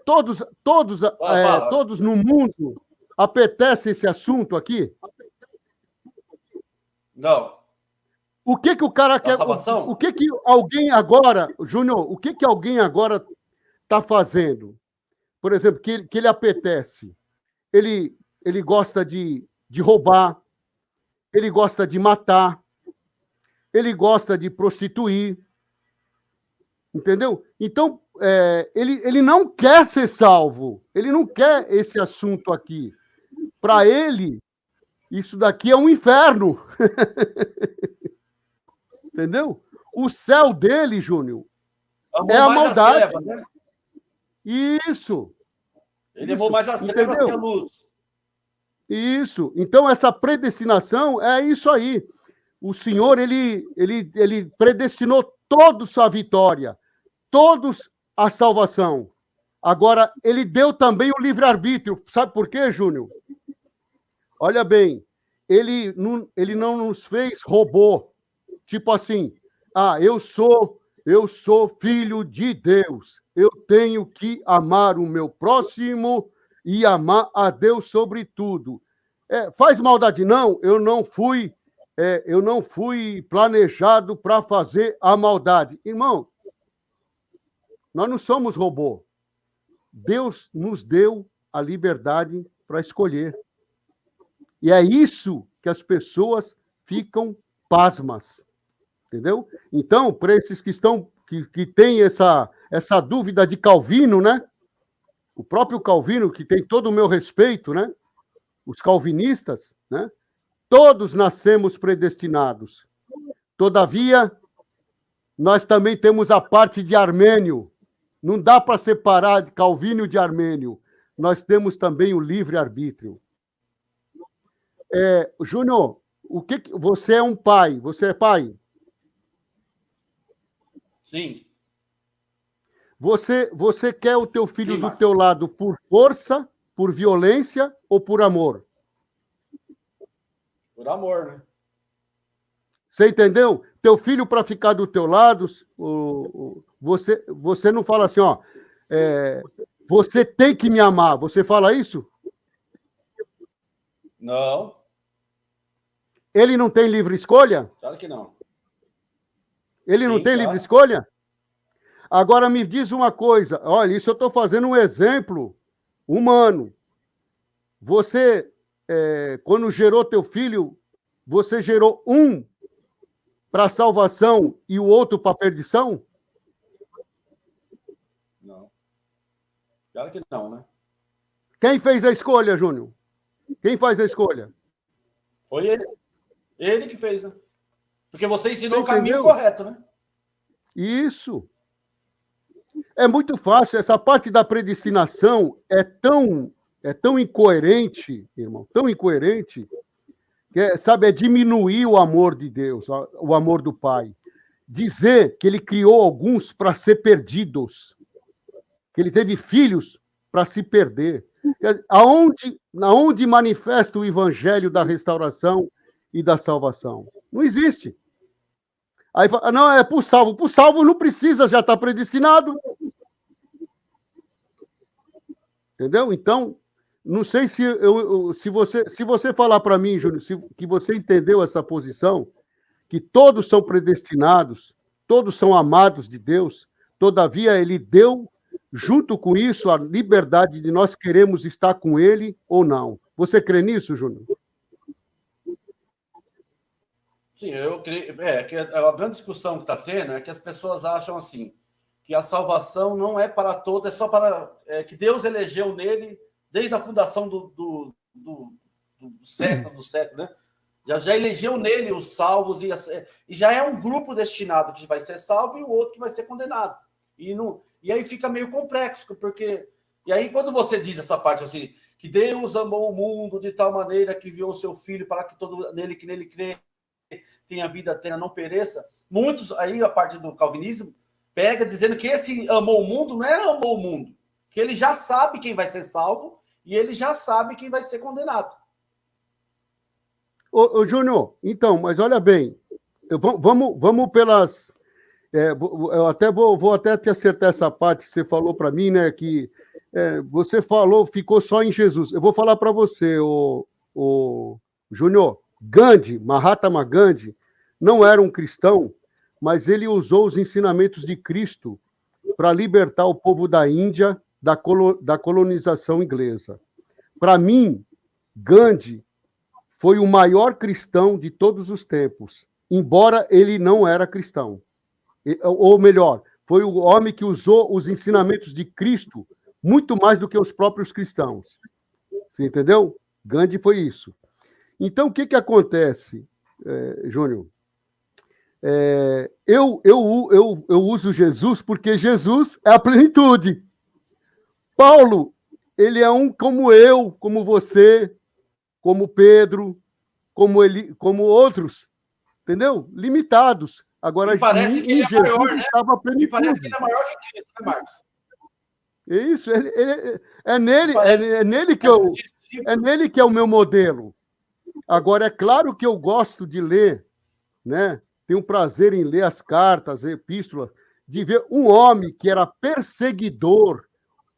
Todos no mundo apetece esse assunto aqui? Não. O que o cara quer? Salvação? O que alguém agora, Júnior, o que alguém agora está fazendo? Por exemplo, que ele apetece. Ele gosta de roubar, ele gosta de matar, ele gosta de prostituir, entendeu? Então, ele não quer ser salvo, ele não quer esse assunto aqui. Para ele, isso daqui é um inferno. Entendeu? O céu dele, Júnior, é a maldade. Trevas, né? Isso. Ele amou mais as trevas que a luz. Isso. Então, essa predestinação é isso aí. O Senhor, ele predestinou todos a vitória, todos a salvação. Agora, ele deu também o livre-arbítrio. Sabe por quê, Júnior? Olha bem, ele não nos fez robô. Tipo assim, eu sou filho de Deus. Eu tenho que amar o meu próximo e amar a Deus sobre tudo. Faz maldade? Não, eu não fui planejado para fazer a maldade. Irmão, nós não somos robô. Deus nos deu a liberdade para escolher. E é isso que as pessoas ficam pasmas. Entendeu? Então, para esses que estão que tem essa dúvida de Calvino, né? O próprio Calvino, que tem todo o meu respeito, né? Os calvinistas, né? Todos nascemos predestinados. Todavia, nós também temos a parte de Armênio. Não dá para separar de Calvino de Armênio. Nós temos também o livre-arbítrio. Júnior, você é um pai? Você é pai? Sim. Você quer o teu filho Sim, do Marcos. teu lado por força, por violência ou por amor? Por amor, né? Você entendeu? Teu filho para ficar do teu lado, você não fala assim, ó, você tem que me amar. Você fala isso? Não. Ele não tem livre escolha? Claro que não. Ele não Sim, tem claro. livre escolha? Agora me diz uma coisa, olha, isso eu estou fazendo um exemplo humano. Você, quando gerou teu filho, você gerou um para salvação e o outro para perdição? Não. Claro que não, né? Quem fez a escolha, Júnior? Quem faz a escolha? Foi ele. Ele que fez, né? Porque você ensinou Você o caminho entendeu? correto, né? Isso. É muito fácil. Essa parte da predestinação é tão incoerente, irmão, tão incoerente, que sabe, é diminuir o amor de Deus, o amor do Pai. Dizer que ele criou alguns para ser perdidos, que ele teve filhos para se perder. Aonde manifesta o evangelho da restauração e da salvação? Não existe. Aí fala, não, é para o salvo. Para o salvo não precisa, já está predestinado. Entendeu? Então, não sei se você falar para mim, Júnior, que você entendeu essa posição, que todos são predestinados, todos são amados de Deus, todavia ele deu, junto com isso, a liberdade de nós queremos estar com ele ou não. Você crê nisso, Júnior? Sim, eu creio. Que a grande discussão que está tendo é que as pessoas acham assim, que a salvação não é para todos, é só para. Que Deus elegeu nele desde a fundação do século, né? Já elegeu nele os salvos e já é um grupo destinado que vai ser salvo e o outro que vai ser condenado. E aí fica meio complexo, porque. E aí, quando você diz essa parte assim, que Deus amou o mundo de tal maneira que enviou o seu filho para que todo nele crê tenha vida eterna, não pereça. Muitos, aí a parte do calvinismo, pega dizendo que esse amou o mundo não é amou o mundo, que ele já sabe quem vai ser salvo e ele já sabe quem vai ser condenado. Ô Júnior, então, mas olha bem, vamos pelas... eu até vou até te acertar essa parte que você falou para mim, né, que você falou, ficou só em Jesus. Eu vou falar para você, o Júnior, Mahatma Gandhi, não era um cristão, mas ele usou os ensinamentos de Cristo para libertar o povo da Índia da colonização inglesa. Para mim, Gandhi foi o maior cristão de todos os tempos, embora ele não era cristão. Ou melhor, foi o homem que usou os ensinamentos de Cristo muito mais do que os próprios cristãos. Você entendeu? Gandhi foi isso. Então, o que acontece, Júnior? Eu uso Jesus porque Jesus é a plenitude. Paulo, ele é um como eu, como você, como Pedro, como outros, entendeu? Limitados. Agora, E parece que ele é Jesus maior, né? estava a plenitude. E parece que ele é maior que Cristo, né, Marcos? Isso, é nele que é o meu modelo. Agora, é claro que eu gosto de ler, né? Tenho prazer em ler as cartas, epístolas, de ver um homem que era perseguidor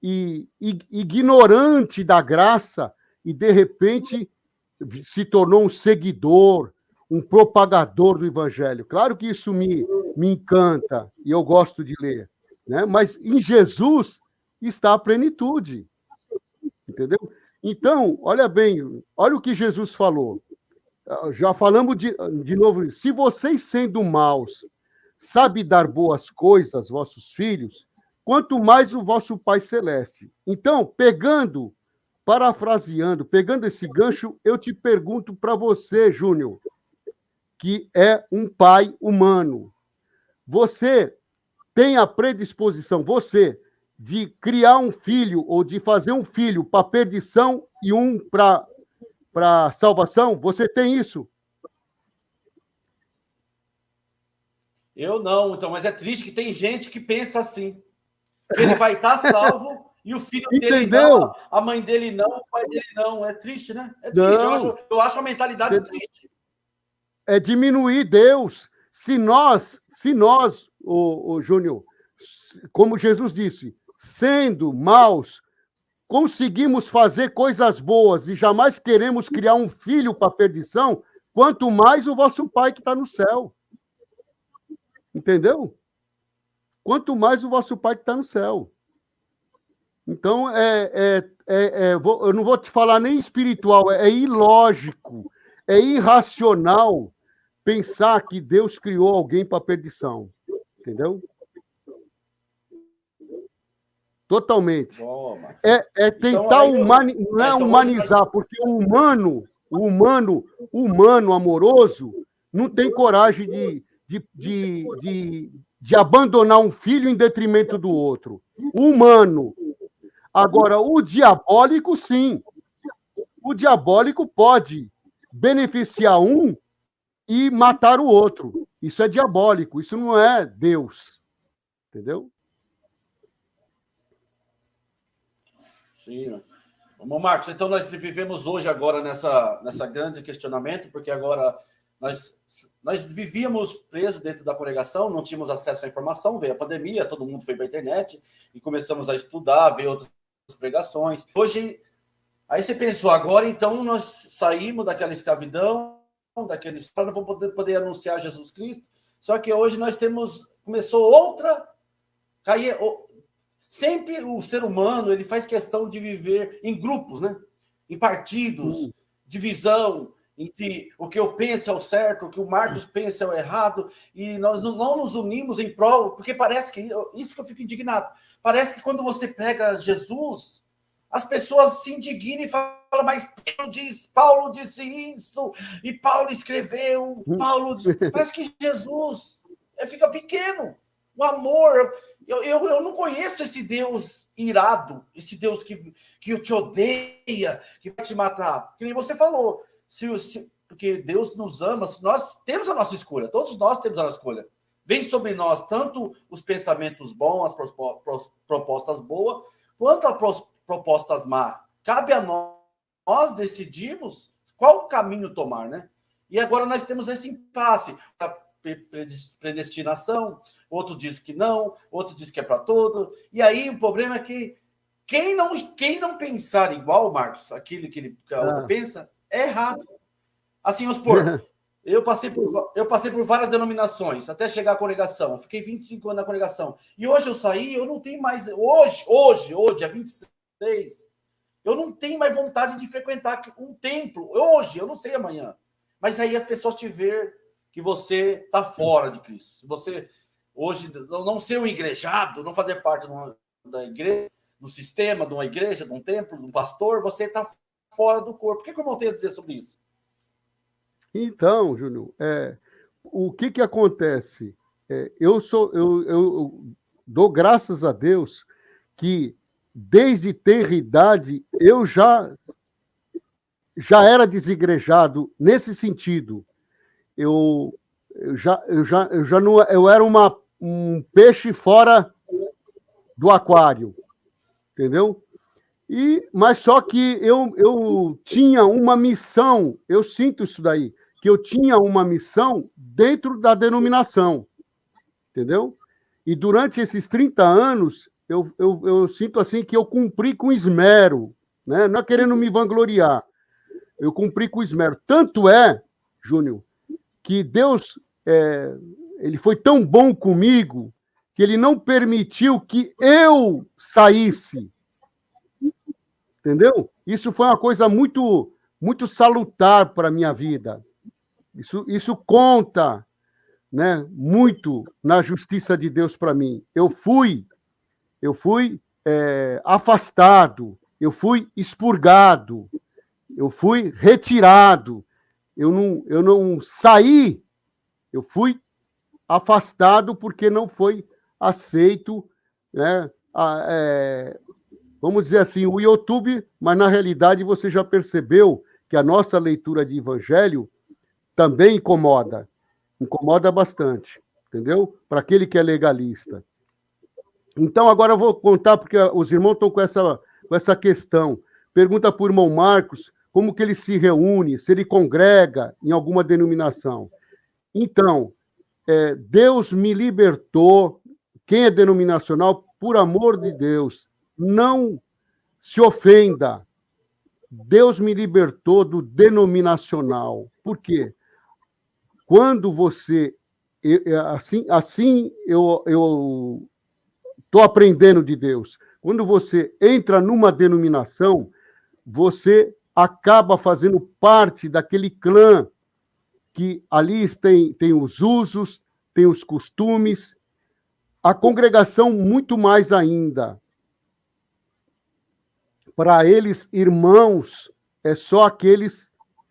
e ignorante da graça e, de repente, se tornou um seguidor, um propagador do evangelho. Claro que isso me encanta e eu gosto de ler, né? Mas em Jesus está a plenitude, entendeu? Então, olha bem, olha o que Jesus falou. Já falamos de novo, se vocês sendo maus sabe dar boas coisas aos vossos filhos, quanto mais o vosso Pai Celeste. Então, parafraseando, pegando esse gancho, eu te pergunto para você, Júnior, que é um pai humano. Você tem a predisposição, de criar um filho ou de fazer um filho para perdição e um para salvação? Você tem isso? Eu não, então, mas é triste que tem gente que pensa assim, que ele vai estar salvo e o filho dele não, a mãe dele não, o pai dele não. É triste, né? É triste. Eu acho a mentalidade triste. É diminuir Deus. Se nós, o Júnior, como Jesus disse, sendo maus, conseguimos fazer coisas boas e jamais queremos criar um filho para perdição, quanto mais o vosso Pai que está no céu. Entendeu? Quanto mais o vosso Pai que está no céu. Então, eu não vou te falar nem espiritual, é ilógico, é irracional pensar que Deus criou alguém para perdição. Entendeu? Totalmente. Tentar não é humanizar, porque o humano amoroso não tem coragem de abandonar um filho em detrimento do outro. O humano. Agora, o diabólico, sim. O diabólico pode beneficiar um e matar o outro. Isso é diabólico, isso não é Deus. Entendeu? Sim. Bom, Marcos, então nós vivemos hoje agora nessa grande questionamento, porque agora nós vivíamos presos dentro da congregação, não tínhamos acesso à informação, veio a pandemia, todo mundo foi para a internet e começamos a estudar, ver outras pregações. Hoje, aí você pensou, agora então nós saímos daquela escravidão, para não poder anunciar Jesus Cristo, só que hoje começou outra, sempre o ser humano ele faz questão de viver em grupos, né? Em partidos, divisão, entre o que eu penso é o certo, o que o Marcos pensa é o errado, e nós não nos unimos em prol, porque parece que, isso que eu fico indignado, parece que quando você prega Jesus, as pessoas se indignam e falam, mas Paulo disse isso, e Paulo escreveu, parece que Jesus fica pequeno, o amor, eu não conheço esse Deus irado, esse Deus que te odeia, que vai te matar, que nem você falou, porque Deus nos ama, nós temos a nossa escolha, todos nós temos a nossa escolha. Vem sobre nós tanto os pensamentos bons, as propostas boas, quanto as propostas más. Cabe a nós decidirmos qual caminho tomar, né? E agora nós temos esse impasse, a predestinação, outro diz que não, outro diz que é para todo. E aí o problema é que quem não pensar igual, Marcos, aquilo que a outra pensa, é errado. Assim, vamos supor, eu passei por várias denominações, até chegar à congregação. Fiquei 25 anos na congregação. E hoje eu saí, eu não tenho mais... Hoje, é 26, eu não tenho mais vontade de frequentar um templo. Hoje, eu não sei amanhã. Mas aí as pessoas te ver que você está fora de Cristo. Se você, hoje, não ser um igrejado, não fazer parte da igreja, do sistema, de uma igreja, de um templo, de um pastor, você está fora do corpo. O que eu tenho a dizer sobre isso? Então, Júnior, o que acontece? Eu dou graças a Deus que, desde ter idade, eu já era desigrejado nesse sentido. Eu era um peixe fora do aquário, entendeu? Mas só que eu tinha uma missão, eu sinto isso daí, que eu tinha uma missão dentro da denominação, entendeu? E durante esses 30 anos, eu sinto assim que eu cumpri com esmero, né? Não é querendo me vangloriar, eu cumpri com esmero. Tanto é, Júnior, que Deus, ele foi tão bom comigo, que ele não permitiu que eu saísse. Entendeu? Isso foi uma coisa muito, muito salutar para a minha vida. Isso conta. né, muito na justiça de Deus para mim. Eu fui afastado, eu fui expurgado, eu fui retirado, eu não saí, eu fui afastado porque não foi aceito, né, vamos dizer assim, o YouTube, mas na realidade você já percebeu que a nossa leitura de evangelho também incomoda bastante, entendeu? Para aquele que é legalista. Então, agora eu vou contar, porque os irmãos estão com essa questão. Pergunta para o irmão Marcos como que ele se reúne, se ele congrega em alguma denominação. Então, Deus me libertou. Quem é denominacional, por amor de Deus, não se ofenda. Deus me libertou do denominacional. Por quê? Quando você... Assim eu estou aprendendo de Deus. Quando você entra numa denominação, você acaba fazendo parte daquele clã que ali tem os usos, tem os costumes, a congregação muito mais ainda. Para eles, irmãos, é só aqueles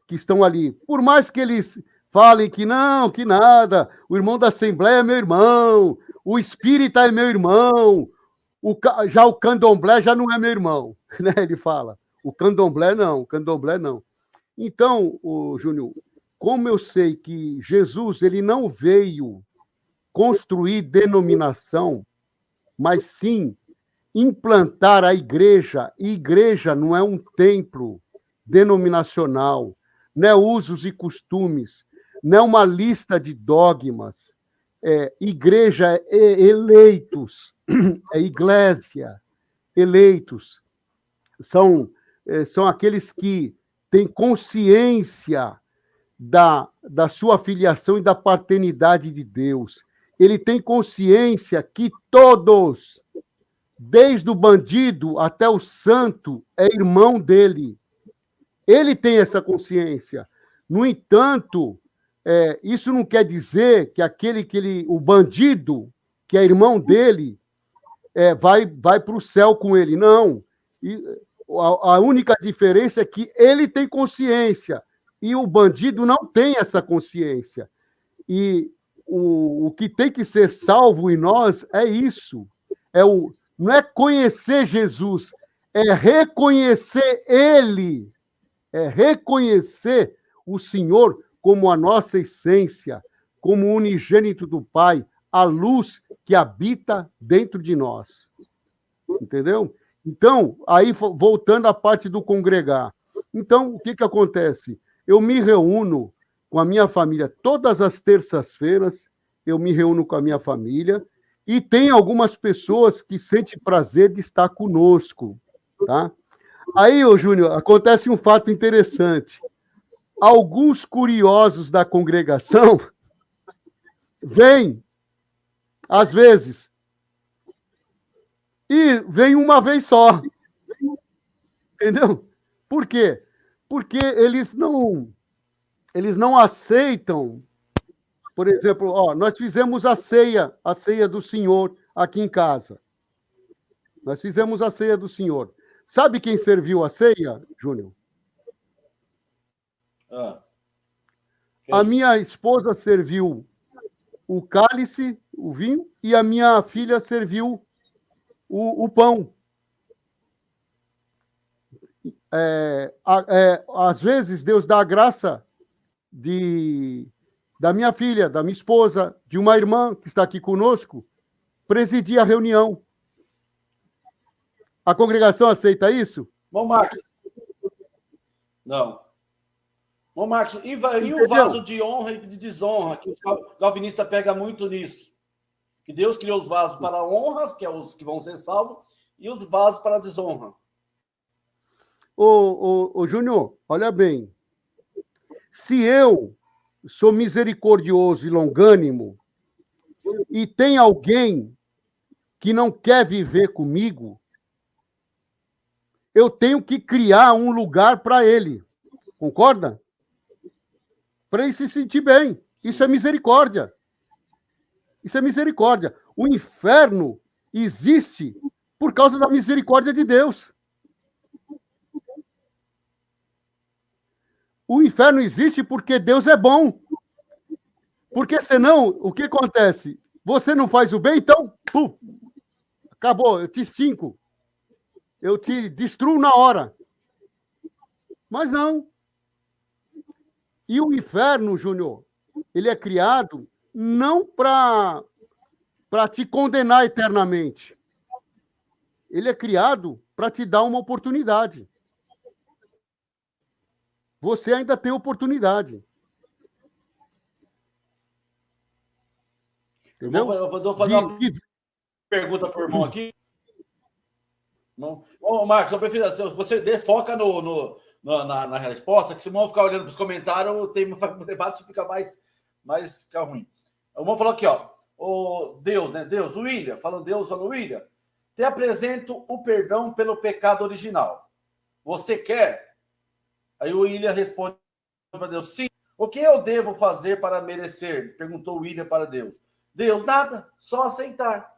que estão ali. Por mais que eles falem que não, que nada, o irmão da Assembleia é meu irmão, o espírita é meu irmão, já o candomblé já não é meu irmão, né? Ele fala. O candomblé não. Então, Júnior, como eu sei que Jesus ele não veio construir denominação, mas sim implantar a igreja, e igreja não é um templo denominacional, não é usos e costumes, não é uma lista de dogmas. Igreja é eleitos, é igreja, eleitos. São aqueles que têm consciência da sua filiação e da paternidade de Deus. Ele tem consciência que todos, desde o bandido até o santo, é irmão dele. Ele tem essa consciência. No entanto, isso não quer dizer que o bandido, que é irmão dele, vai para o céu com ele. Não. A única diferença é que ele tem consciência e o bandido não tem essa consciência. E o que tem que ser salvo em nós é isso. Não é conhecer Jesus, é reconhecer Ele. É reconhecer o Senhor como a nossa essência, como o unigênito do Pai, a luz que habita dentro de nós. Entendeu? Então, aí voltando à parte do congregar. Então, o que acontece? Eu me reúno com a minha família todas as terças-feiras, eu me reúno com a minha família, e tem algumas pessoas que sentem prazer de estar conosco, tá? Aí, Júnior, acontece um fato interessante. Alguns curiosos da congregação vêm, às vezes, e vêm uma vez só. Entendeu? Por quê? Porque eles não aceitam. Por exemplo, nós fizemos a ceia do Senhor aqui em casa. Nós fizemos a ceia do Senhor. Sabe quem serviu a ceia, Júnior? A minha esposa serviu o cálice, o vinho, e a minha filha serviu o pão. Às vezes, Deus dá a graça da minha filha, da minha esposa, de uma irmã que está aqui conosco, presidir a reunião. A congregação aceita isso? Bom, Marcos. Não. Bom, Marcos, e o vaso de honra e de desonra, que o calvinista pega muito nisso? Que Deus criou os vasos para honras, que é os que vão ser salvos, e os vasos para desonra. Ô, Júnior, olha bem. Se eu sou misericordioso e longânimo, e tem alguém que não quer viver comigo, eu tenho que criar um lugar para ele. Concorda? Para ele se sentir bem. Isso é misericórdia. Isso é misericórdia. O inferno existe por causa da misericórdia de Deus. O inferno existe porque Deus é bom. Porque senão, o que acontece? Você não faz o bem, então, pum, acabou, eu te extingo. Eu te destruo na hora. Mas não. E o inferno, Júnior, ele é criado não para te condenar eternamente. Ele é criado para te dar uma oportunidade. Você ainda tem oportunidade. Entendeu? Eu vou fazer uma pergunta para o irmão aqui. Ô, Marcos, eu prefiro você foca na resposta, que se o irmão ficar olhando para os comentários, o debate fica fica ruim. O irmão falou aqui, ó, o Deus, né? Deus, o William, falando William, te apresento o perdão pelo pecado original. Você quer? Aí o William responde para Deus, sim. O que eu devo fazer para merecer? Perguntou o William para Deus. Deus, nada, só aceitar.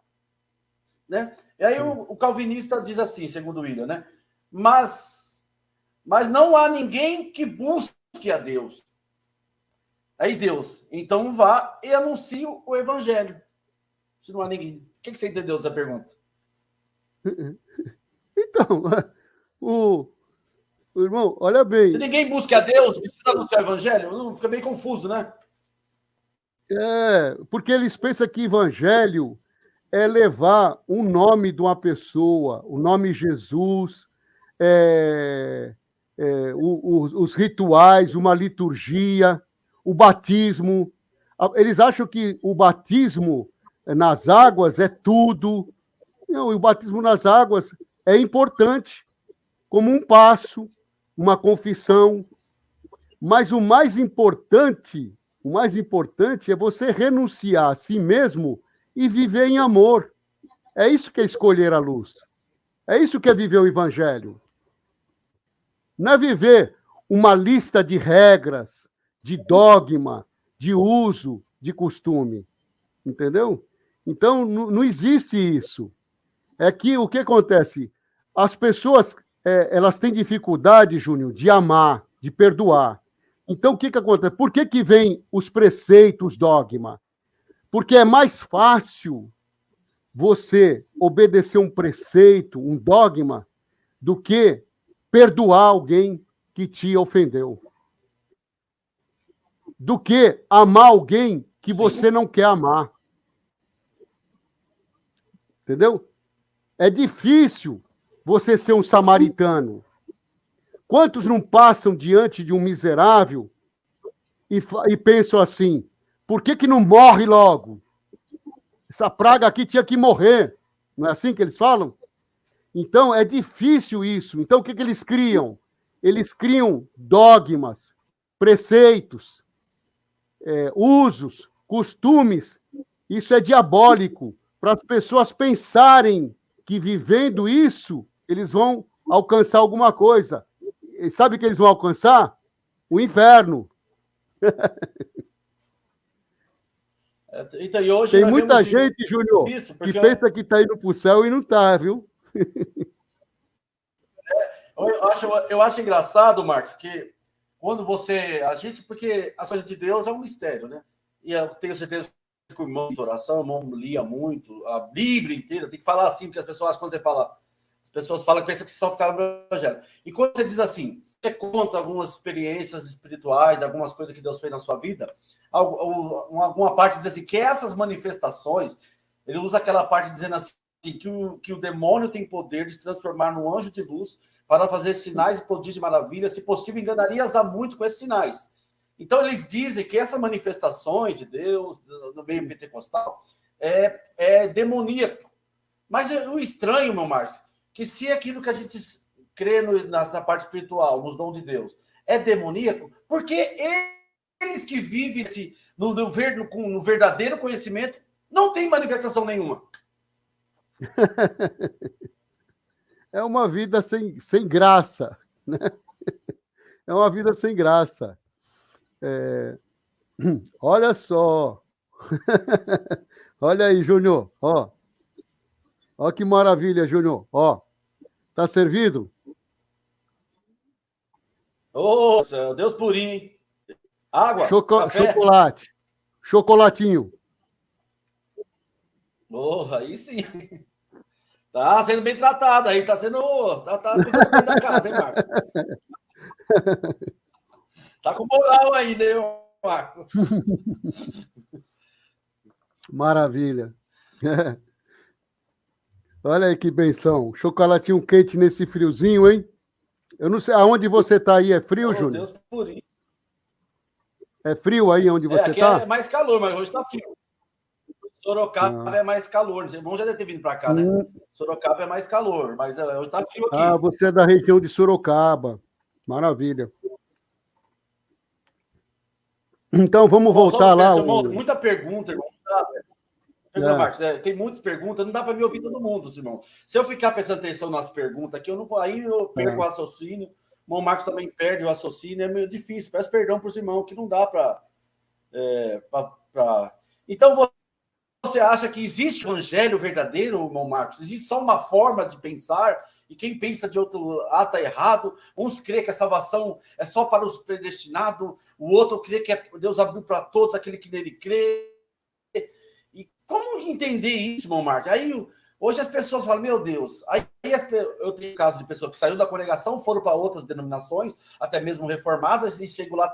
Né? E aí o calvinista diz assim, segundo o William, né? Mas não há ninguém que busque a Deus. Aí Deus, então vá e anuncie o evangelho. Se não há ninguém. O que você entendeu dessa pergunta? Então, o irmão, olha bem. Se ninguém busca a Deus, precisa anunciar o evangelho? Não, fica meio confuso, né? Porque eles pensam que evangelho é levar o nome de uma pessoa, o nome Jesus, os rituais, uma liturgia, o batismo. Eles acham que o batismo nas águas é tudo. Não, e o batismo nas águas é importante, como um passo, uma confissão. Mas o mais importante é você renunciar a si mesmo e viver em amor. É isso que é escolher a luz. É isso que é viver o evangelho. Não é viver uma lista de regras, de dogma, de uso, de costume. Entendeu? Então, não existe isso. É que o que acontece? As pessoas, elas têm dificuldade, Júnior, de amar, de perdoar. Então, o que acontece? Por que vem os preceitos, dogma? Porque é mais fácil você obedecer um preceito, um dogma, do que perdoar alguém que te ofendeu. Do que amar alguém que você não quer amar. Entendeu? É difícil você ser um samaritano. Quantos não passam diante de um miserável e pensam assim, por que não morre logo? Essa praga aqui tinha que morrer. Não é assim que eles falam? Então, é difícil isso. Então, o que eles criam? Eles criam dogmas, preceitos, usos, costumes. Isso é diabólico, para as pessoas pensarem que vivendo isso, eles vão alcançar alguma coisa. E sabe o que eles vão alcançar? O inferno. Então, e hoje tem muita gente, Júnior, que pensa que está indo para o céu e não está, viu? Eu acho engraçado, Marcos, que quando porque as coisas de Deus é um mistério, né? E eu tenho certeza que o irmão de oração, o irmão lia muito, a Bíblia inteira, tem que falar assim, porque as pessoas, quando você fala, as pessoas falam que pensa que só ficaram no Evangelho. E quando você diz assim, você conta algumas experiências espirituais, algumas coisas que Deus fez na sua vida, alguma parte diz assim, que essas manifestações, ele usa aquela parte dizendo assim, que o demônio tem poder de se transformar num anjo de luz para fazer sinais e prodígios de maravilha, se possível, enganaria-as a muito com esses sinais. Então, eles dizem que essas manifestações de Deus, no meio pentecostal, é demoníaco. Mas o estranho, meu Márcio, que se aquilo que a gente crê na parte espiritual, nos dons de Deus, é demoníaco, porque eles que vivem no verdadeiro conhecimento não tem manifestação nenhuma. É uma vida sem graça, né? É uma vida sem graça. Olha só. Olha aí, Júnior. Ó. Ó que maravilha, Júnior. Ó. Tá servido? Ô, céu, Deus purinho, hein? Água, café. Chocolate. Chocolatinho. Porra, aí sim. Tá sendo bem tratado aí, tá cuidando bem da casa, hein, Marcos? Tá com moral ainda, hein, Marcos? Maravilha. Olha aí que benção. Chocolatinho quente nesse friozinho, hein? Eu não sei, aonde você tá aí é frio, Júnior? Deus purinho. É frio aí onde você aqui tá? É mais calor, mas hoje tá frio. Sorocaba é mais calor. Os irmãos já devem ter vindo para cá, né? Sorocaba é mais calor, mas hoje tá frio aqui. Ah, você é da região de Sorocaba. Maravilha. Então, vamos voltar lá. Muita pergunta, irmão. Marcos, tem muitas perguntas, não dá para me ouvir todo mundo, Simão. Se eu ficar prestando atenção nas perguntas aqui, aí eu perco o raciocínio. O irmão Marcos também perde o raciocínio, é meio difícil. Peço perdão para os irmãos, que não dá para. Então, você acha que existe evangelho verdadeiro, irmão Marcos? Existe só uma forma de pensar, e quem pensa de outro lado está errado? Uns crê que a salvação é só para os predestinados, o outro crê que Deus abriu para todos aquele que nele crê. E como entender isso, irmão Marcos? Aí, hoje as pessoas falam, meu Deus, eu tenho caso de pessoa que saiu da congregação, foram para outras denominações, até mesmo reformadas, e chegou lá,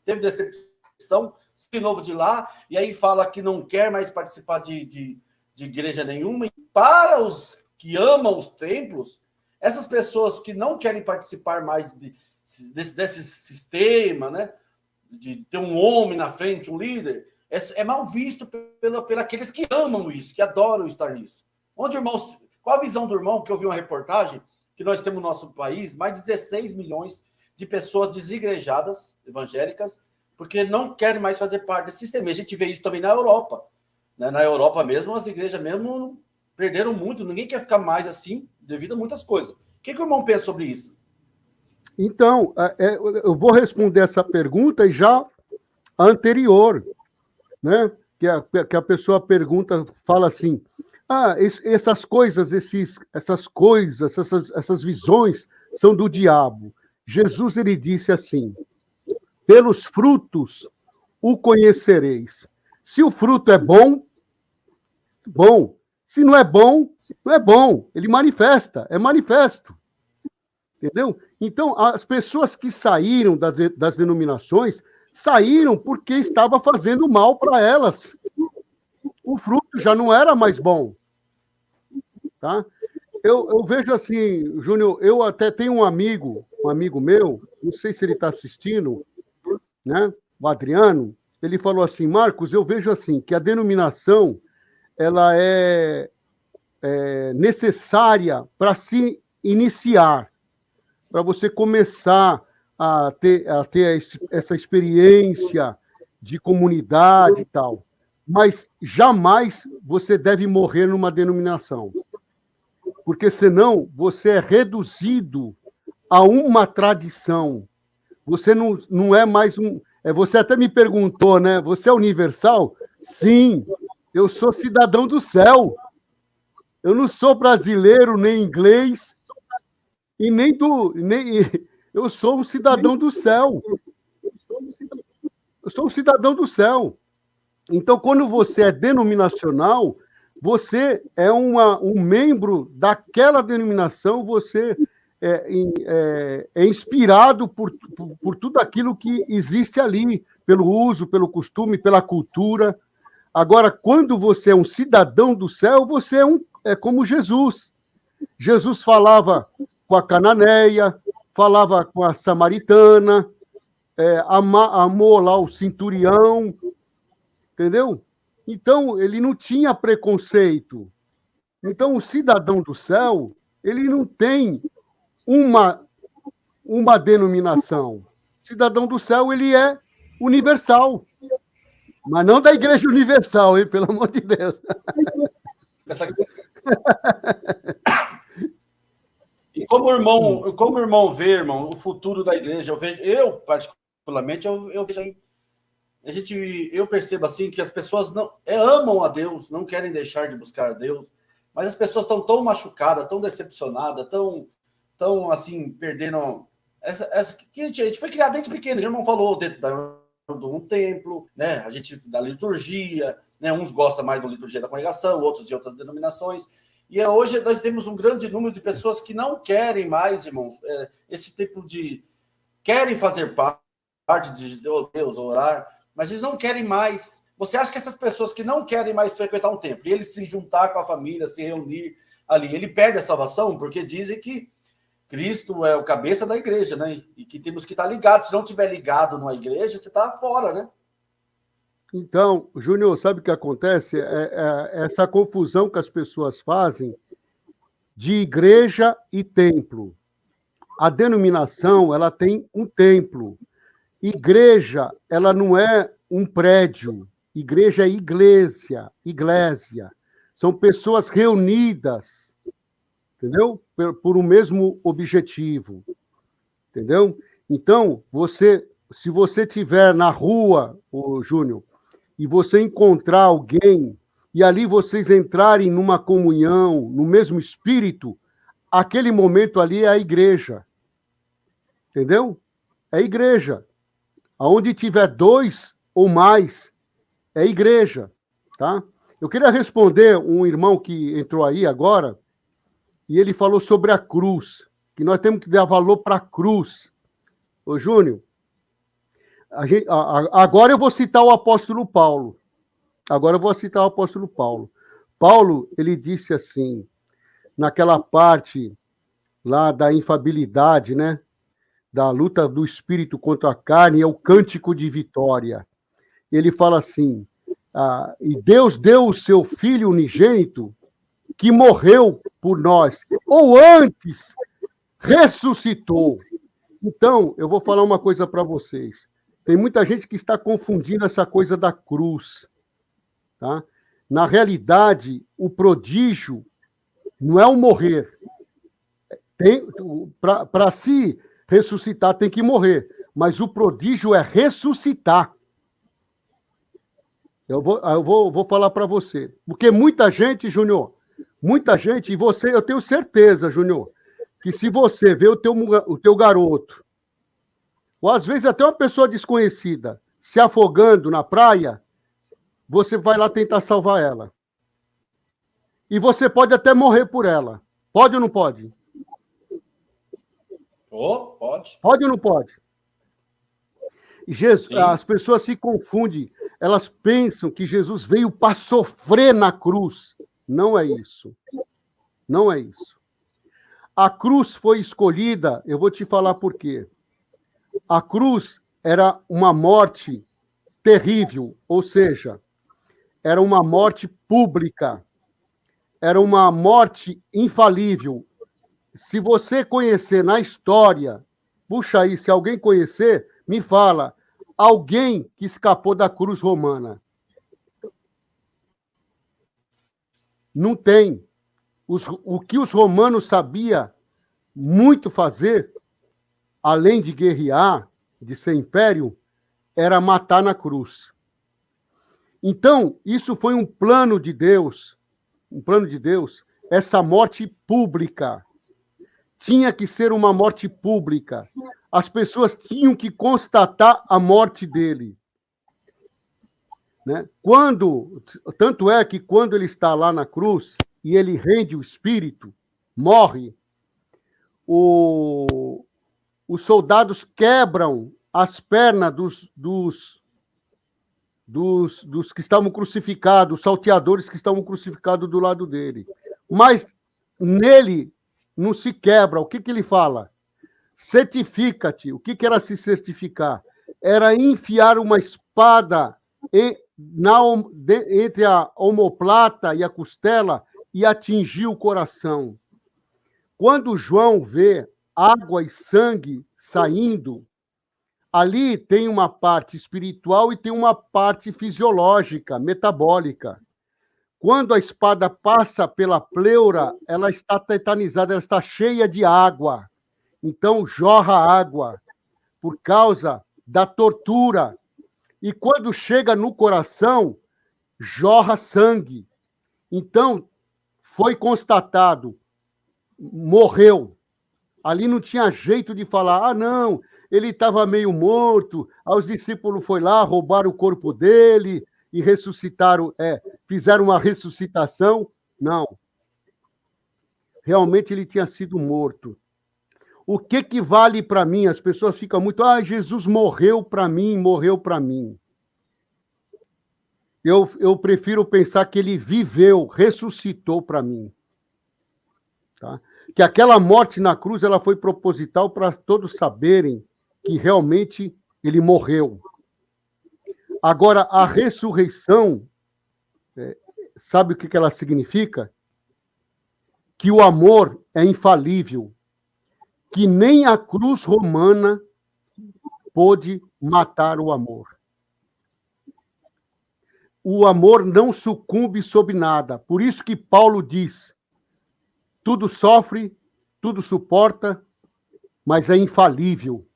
teve decepção, de novo de lá, e aí fala que não quer mais participar de igreja nenhuma. E para os que amam os templos, essas pessoas que não querem participar mais desse sistema, né, de ter um homem na frente, um líder, é mal visto pelos aqueles que amam isso, que adoram estar nisso. Qual a visão do irmão? Que eu vi uma reportagem que nós temos no nosso país mais de 16 milhões de pessoas desigrejadas, evangélicas, porque não querem mais fazer parte desse sistema. E a gente vê isso também na Europa. Né? Na Europa mesmo, as igrejas mesmo perderam muito. Ninguém quer ficar mais assim devido a muitas coisas. O que o irmão pensa sobre isso? Então, eu vou responder essa pergunta e já a anterior, né? Que a pessoa pergunta, fala assim, essas coisas, essas visões são do diabo. Jesus, ele disse assim, pelos frutos o conhecereis. Se o fruto é bom, bom. Se não é bom, não é bom. Ele manifesta, é manifesto. Entendeu? Então, as pessoas que saíram das denominações, saíram porque estava fazendo mal para elas. O fruto já não era mais bom. Tá? Eu vejo assim, Júnior, eu até tenho um amigo meu, não sei se ele está assistindo, né? O Adriano, ele falou assim, Marcos, eu vejo assim, que a denominação ela é necessária para se iniciar, para você começar a ter essa experiência de comunidade e tal. Mas jamais você deve morrer numa denominação, porque senão você é reduzido a uma tradição. Você não é mais um... Você até me perguntou, né? Você é universal? Sim, eu sou cidadão do céu. Eu não sou brasileiro, nem inglês, e eu sou um cidadão do céu. Eu sou um cidadão do céu. Então, quando você é denominacional, você é um membro daquela denominação, você é inspirado por tudo aquilo que existe ali, pelo uso, pelo costume, pela cultura. Agora, quando você é um cidadão do céu, você é como Jesus. Jesus falava com a cananeia, falava com a samaritana, amou lá o centurião, entendeu? Então, ele não tinha preconceito. Então, o cidadão do céu, ele não tem uma denominação. O cidadão do céu, ele é universal. Mas não da Igreja Universal, hein? Pelo amor de Deus. E como o irmão vê, irmão, o futuro da igreja, eu particularmente, eu vejo eu percebo assim que as pessoas não amam a Deus, não querem deixar de buscar a Deus, mas as pessoas estão tão machucadas, tão decepcionadas, tão assim, perdendo essa que a gente foi criado desde pequeno, a gente não falou dentro de um templo, né? A gente da liturgia, né? Uns gostam mais da liturgia da congregação, outros de outras denominações. E hoje nós temos um grande número de pessoas que não querem mais, irmãos, esse tipo de querem fazer parte de Deus, orar, mas eles não querem mais. Você acha que essas pessoas que não querem mais frequentar um templo, e eles se juntar com a família, se reunir ali, ele perde a salvação, porque dizem que Cristo é o cabeça da igreja, né? E que temos que estar ligados. Se não estiver ligado numa igreja, você está fora, né? Então, Júnior, sabe o que acontece? Essa confusão que as pessoas fazem de igreja e templo. A denominação, ela tem um templo. Igreja, ela não é um prédio. Igreja é igreja. São pessoas reunidas, entendeu? Por um mesmo objetivo, entendeu? Então, se você estiver na rua, Júnior, e você encontrar alguém, e ali vocês entrarem numa comunhão, no mesmo espírito, aquele momento ali é a igreja. Entendeu? É igreja. Aonde tiver 2 ou mais, é igreja. Tá? Eu queria responder um irmão que entrou aí agora, e ele falou sobre a cruz, que nós temos que dar valor para a cruz. Ô, Júnior, agora eu vou citar o apóstolo Paulo. Paulo, ele disse assim, naquela parte lá da infabilidade, né? Da luta do espírito contra a carne, é o cântico de vitória. Ele fala assim, e Deus deu o seu Filho unigênito, que morreu por nós, ou antes, ressuscitou. Então, eu vou falar uma coisa para vocês. Tem muita gente que está confundindo essa coisa da cruz. Tá? Na realidade, o prodígio não é o morrer. Para se ressuscitar, tem que morrer. Mas o prodígio é ressuscitar. Eu vou falar para você. Porque muita gente, Júnior, e você, eu tenho certeza, Júnior, que se você vê o teu garoto, ou às vezes até uma pessoa desconhecida, se afogando na praia, você vai lá tentar salvar ela. E você pode até morrer por ela. Pode ou não pode? Pode. Pode ou não pode? As pessoas se confundem. Elas pensam que Jesus veio para sofrer na cruz. Não é isso. Não é isso. A cruz foi escolhida, eu vou te falar por quê. A cruz era uma morte terrível, ou seja, era uma morte pública, era uma morte infalível. Se você conhecer na história, puxa aí, se alguém conhecer, me fala, alguém que escapou da cruz romana. Não tem. O que os romanos sabiam muito fazer, além de guerrear, de ser império, era matar na cruz. Então, isso foi um plano de Deus, essa morte pública. Tinha que ser uma morte pública. As pessoas tinham que constatar a morte dele. Né? Tanto é que quando ele está lá na cruz e ele rende o espírito, morre, os soldados quebram as pernas dos que estavam crucificados, os salteadores que estavam crucificados do lado dele. Mas nele não se quebra. O que ele fala? Certifica-te. O que era se certificar? Era enfiar uma espada entre a omoplata e a costela e atingir o coração. Quando João vê água e sangue saindo, ali tem uma parte espiritual e tem uma parte fisiológica, metabólica. Quando a espada passa pela pleura, ela está tetanizada, ela está cheia de água. Então, jorra água por causa da tortura. e quando chega no coração, jorra sangue. Então, foi constatado, morreu. Ali não tinha jeito de falar, não, ele estava meio morto, os discípulos foram lá, roubaram o corpo dele e ressuscitaram, fizeram uma ressuscitação. Não. Realmente ele tinha sido morto. O que vale para mim? As pessoas ficam muito, Jesus morreu para mim, morreu para mim. Eu prefiro pensar que ele viveu, ressuscitou para mim. Tá? Que aquela morte na cruz ela foi proposital para todos saberem que realmente ele morreu. Agora, a ressurreição, sabe o que ela significa? Que o amor é infalível, que nem a cruz romana pôde matar o amor. O amor não sucumbe sob nada. Por isso que Paulo diz, tudo sofre, tudo suporta, mas é infalível.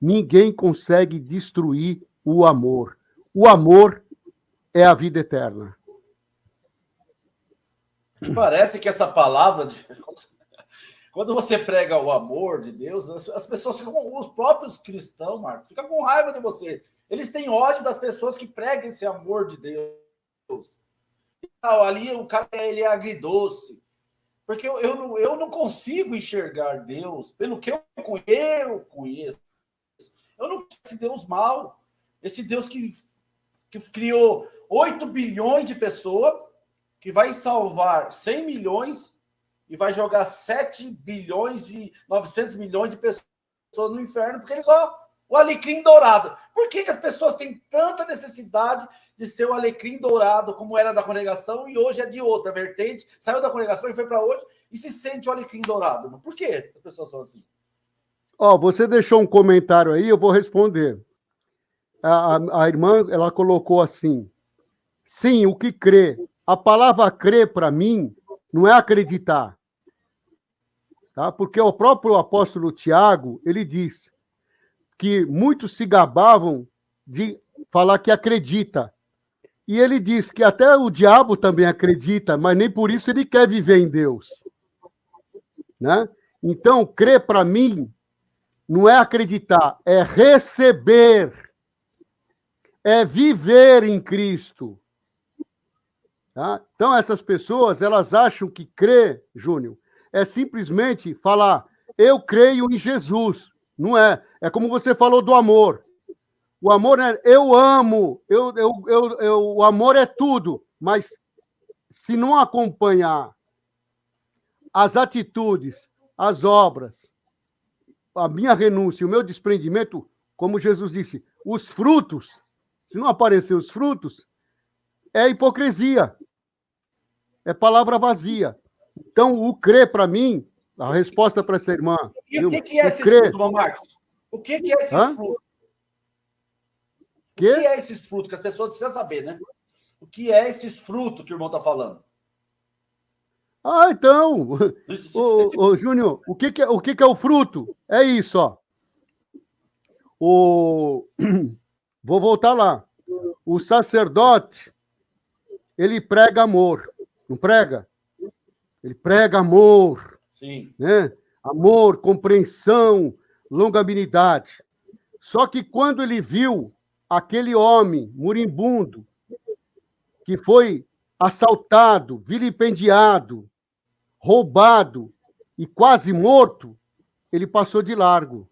Ninguém consegue destruir o amor. O amor é a vida eterna. Parece que essa palavra, quando você prega o amor de Deus, as pessoas ficam, os próprios cristãos, Marcos, ficam com raiva de você. Eles têm ódio das pessoas que pregam esse amor de Deus. Ali o cara ele é agridoce. Porque eu não consigo enxergar Deus pelo que eu conheço. Eu não conheço esse Deus mau. Esse Deus que criou 8 bilhões de pessoas, que vai salvar 100 milhões e vai jogar 7 bilhões e 900 milhões de pessoas no inferno, porque ele só o alecrim dourado. Por que as pessoas têm tanta necessidade de ser o alecrim dourado, como era da congregação, e hoje é de outra vertente, saiu da congregação e foi para hoje, e se sente o alecrim dourado? Por que as pessoas são assim? Você deixou um comentário aí, eu vou responder. A irmã, ela colocou assim, sim, o que crê. A palavra crer, para mim, não é acreditar. Tá? Porque o próprio apóstolo Tiago, ele diz que muitos se gabavam de falar que acredita. E ele diz que até o diabo também acredita, mas nem por isso ele quer viver em Deus. Né? Então, crer para mim não é acreditar, é receber, é viver em Cristo. Tá? Então, essas pessoas, elas acham que crer, Júnior, é simplesmente falar, eu creio em Jesus. Não é. É como você falou do amor. O amor é, eu amo, o amor é tudo, mas se não acompanhar as atitudes, as obras, a minha renúncia, o meu desprendimento, como Jesus disse, os frutos, se não aparecer os frutos, é hipocrisia, é palavra vazia. Então, o crer, para mim, a resposta para essa irmã... E o que é esse fruto, Marcos? O que é esse fruto? O que é esses frutos que as pessoas precisam saber, né? O que é esses frutos que o irmão está falando? Então, Júnior, o que é o fruto? É isso, ó. Vou voltar lá. O sacerdote, ele prega amor, não prega? Ele prega amor. Sim. Né? Amor, compreensão, longanimidade. Só que quando ele viu aquele homem moribundo que foi assaltado, vilipendiado, roubado e quase morto, ele passou de largo.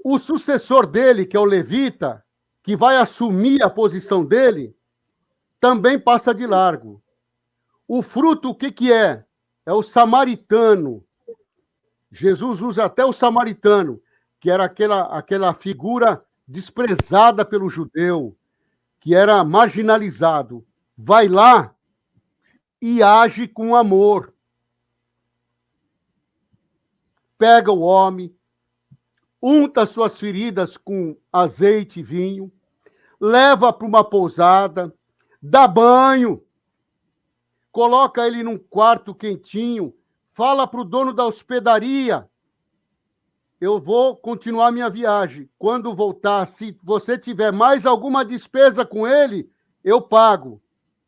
O sucessor dele, que é o levita, que vai assumir a posição dele, também passa de largo. O fruto, o que é? É o samaritano. Jesus usa até o samaritano, que era aquela figura desprezada pelo judeu, que era marginalizado. Vai lá e age com amor. Pega o homem, unta suas feridas com azeite e vinho, leva para uma pousada, dá banho, coloca ele num quarto quentinho, fala para o dono da hospedaria eu vou continuar minha viagem. Quando voltar, se você tiver mais alguma despesa com ele, eu pago.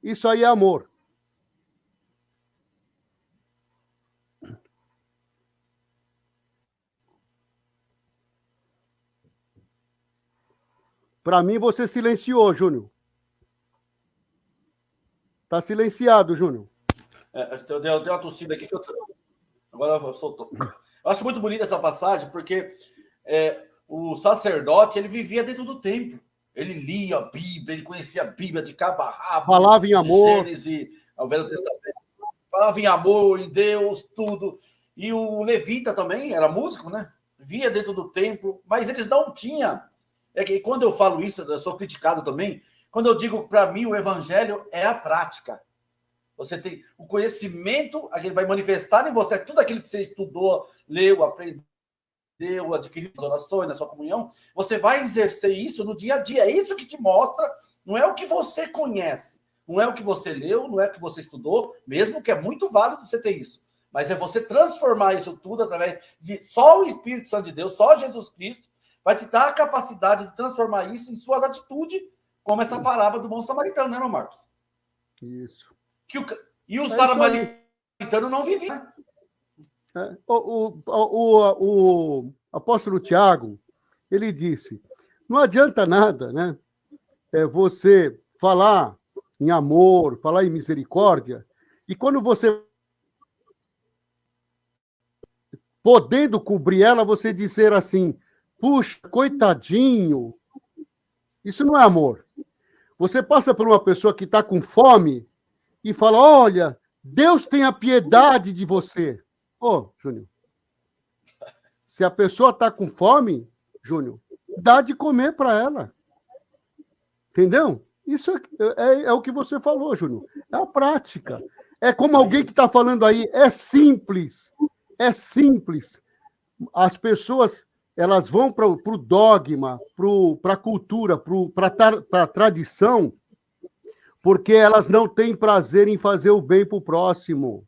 Isso aí é amor. Para mim, você silenciou, Júnior. Está silenciado, Júnior. Eu dei uma tossida aqui que agora soltou. Eu acho muito bonita essa passagem, porque o sacerdote ele vivia dentro do templo. Ele lia a Bíblia, ele conhecia a Bíblia de cabo a rabo. Falava em amor. Gênesis ao Velho Testamento. Falava em amor, em Deus, tudo. E o levita também era músico, né? Via dentro do templo, mas eles não tinham. É que quando eu falo isso, eu sou criticado também. Quando eu digo, para mim, o evangelho é a prática. Você tem o conhecimento, ele vai manifestar em você tudo aquilo que você estudou, leu, aprendeu, adquiriu nas orações, na sua comunhão. Você vai exercer isso no dia a dia. É isso que te mostra, não é o que você conhece, não é o que você leu, não é o que você estudou, mesmo que é muito válido você ter isso. Mas é você transformar isso tudo através de só o Espírito Santo de Deus, só Jesus Cristo, vai te dar a capacidade de transformar isso em suas atitudes, como essa parábola do bom samaritano, né, irmão Marcos? Isso. E o samaritano não vivia. O apóstolo Tiago, ele disse, não adianta nada, né? Você falar em amor, falar em misericórdia, e quando você podendo cobrir ela, você dizer assim, puxa, coitadinho, isso não é amor. Você passa por uma pessoa que está com fome e fala, olha, Deus tenha piedade de você. Ô, Júnior, se a pessoa está com fome, Júnior, dá de comer para ela. Entendeu? Isso é o que você falou, Júnior. É a prática. É como alguém que está falando aí, é simples. É simples. As pessoas, elas vão para o dogma, para a cultura, para a tradição, porque elas não têm prazer em fazer o bem para o próximo.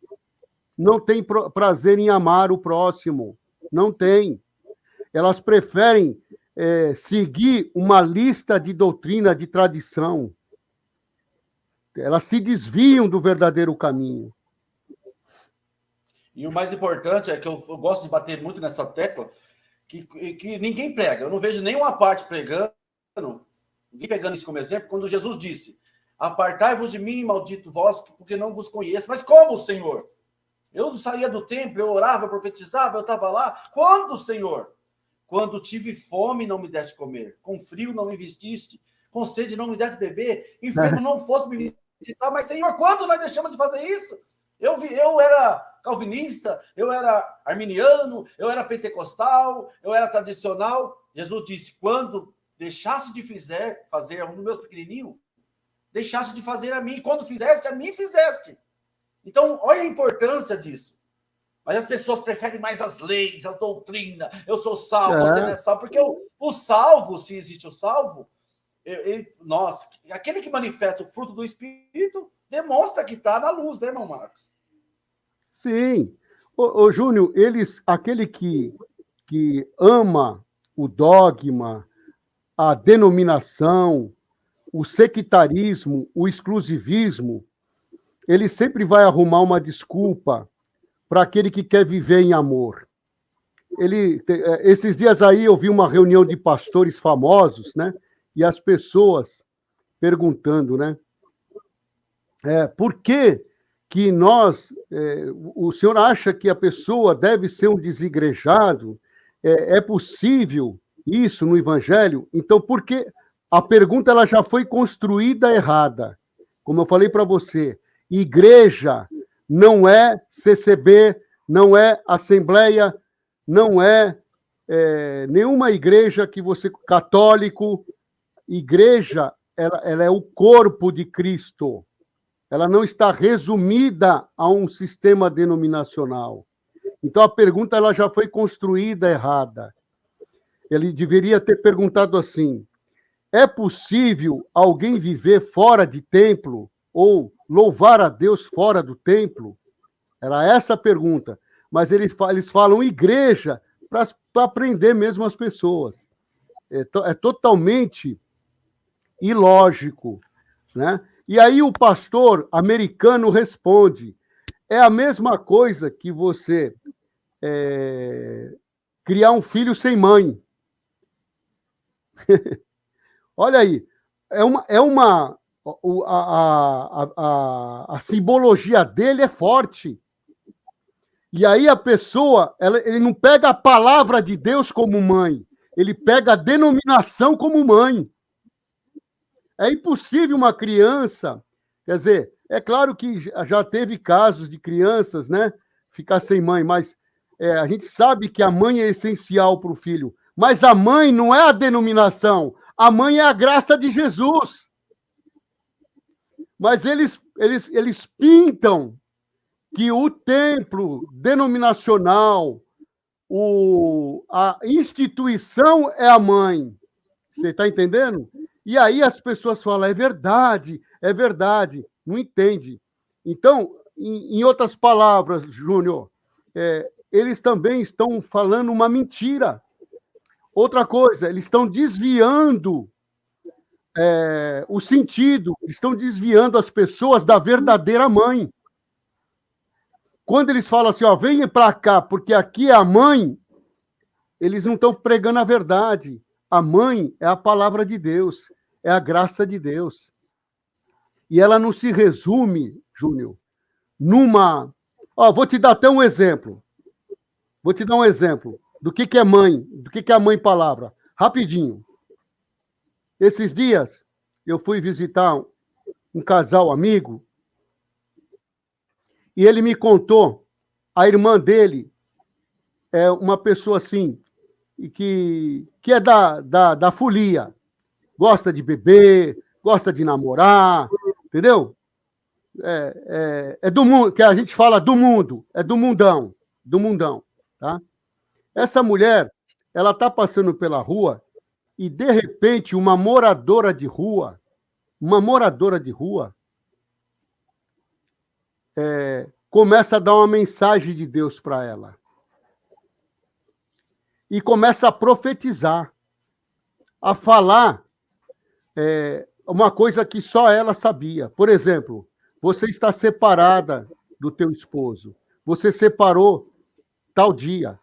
Não têm prazer em amar o próximo. Não tem. Elas preferem seguir uma lista de doutrina, de tradição. Elas se desviam do verdadeiro caminho. E o mais importante é que eu gosto de bater muito nessa tecla, que ninguém prega. Eu não vejo nenhuma parte pregando, ninguém pegando isso como exemplo, quando Jesus disse, apartai-vos de mim, maldito vós, porque não vos conheço. Mas como, Senhor? Eu saía do templo, eu orava, eu profetizava, eu estava lá. Quando, Senhor? Quando tive fome, não me deste comer. Com frio, não me vestiste. Com sede, não me deste beber. Enfermo, não fosse me visitar. Mas, Senhor, quando nós deixamos de fazer isso? Eu era calvinista, eu era arminiano, eu era pentecostal, eu era tradicional. Jesus disse, quando deixasse de fazer a um dos meus pequenininhos, deixasse de fazer a mim. Quando fizeste, a mim fizeste. Então, olha a importância disso. Mas as pessoas preferem mais as leis, a doutrina. Eu sou salvo, você não é salvo. Porque o salvo, se existe o salvo, aquele que manifesta o fruto do Espírito demonstra que está na luz, né, irmão Marcos? Sim. Ô Júnior, aquele que ama o dogma, a denominação, o sectarismo, o exclusivismo, ele sempre vai arrumar uma desculpa para aquele que quer viver em amor. Esses dias aí eu vi uma reunião de pastores famosos, né? E as pessoas perguntando, né? Por que o senhor acha que a pessoa deve ser um desigrejado? É possível isso no Evangelho? Então, por que a pergunta ela já foi construída errada? Como eu falei para você, igreja não é CCB, não é assembleia, não é nenhuma igreja que você... Católico, igreja, ela é o corpo de Cristo. Ela não está resumida a um sistema denominacional. Então, a pergunta ela já foi construída errada. Ele deveria ter perguntado assim, é possível alguém viver fora de templo ou louvar a Deus fora do templo? Era essa a pergunta. Mas eles falam igreja, para prender mesmo as pessoas. É totalmente ilógico, né? E aí o pastor americano responde: é a mesma coisa que você criar um filho sem mãe. Olha aí, a simbologia dele é forte. E aí a pessoa, ele não pega a palavra de Deus como mãe, ele pega a denominação como mãe. É impossível uma criança, quer dizer, é claro que já teve casos de crianças, né, ficar sem mãe, mas a gente sabe que a mãe é essencial para o filho. Mas a mãe não é a denominação, a mãe é a graça de Jesus. Mas eles pintam que o templo denominacional, a instituição é a mãe. Você está entendendo? E aí as pessoas falam, é verdade, não entende. Então, em outras palavras, Júnior, eles também estão falando uma mentira. Outra coisa, eles estão desviando o sentido, estão desviando as pessoas da verdadeira mãe. Quando eles falam assim, ó, venha para cá, porque aqui é a mãe, eles não estão pregando a verdade. A mãe é a palavra de Deus, é a graça de Deus. E ela não se resume, Júnior, numa... Ó, vou te dar até um exemplo. Vou te dar um exemplo do que é mãe, do que é a mãe palavra. Rapidinho. Esses dias, eu fui visitar um casal amigo e ele me contou, a irmã dele é uma pessoa assim, que é da folia. Gosta de beber, gosta de namorar, entendeu? É do mundo, que a gente fala do mundo, é do mundão, tá? Essa mulher, ela tá passando pela rua e, de repente, uma moradora de rua, começa a dar uma mensagem de Deus para ela. E começa a profetizar, a falar uma coisa que só ela sabia. Por exemplo, você está separada do teu esposo, você separou tal dia,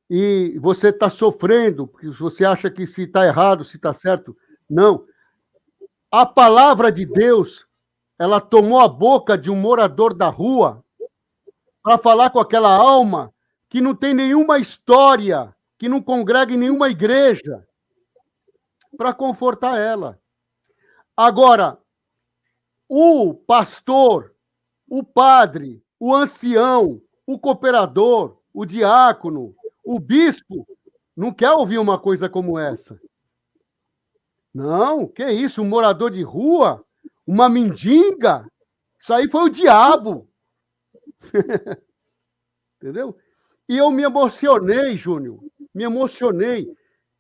e você está sofrendo, porque você acha que se está errado, se está certo. Não. A palavra de Deus, ela tomou a boca de um morador da rua para falar com aquela alma que não tem nenhuma história, que não congrega em nenhuma igreja, para confortar ela. Agora, o pastor, o padre, o ancião, o cooperador, o diácono, o bispo, não quer ouvir uma coisa como essa. Não, que isso, um morador de rua, uma mendiga, isso aí foi o diabo. Entendeu? E eu me emocionei, Júnior,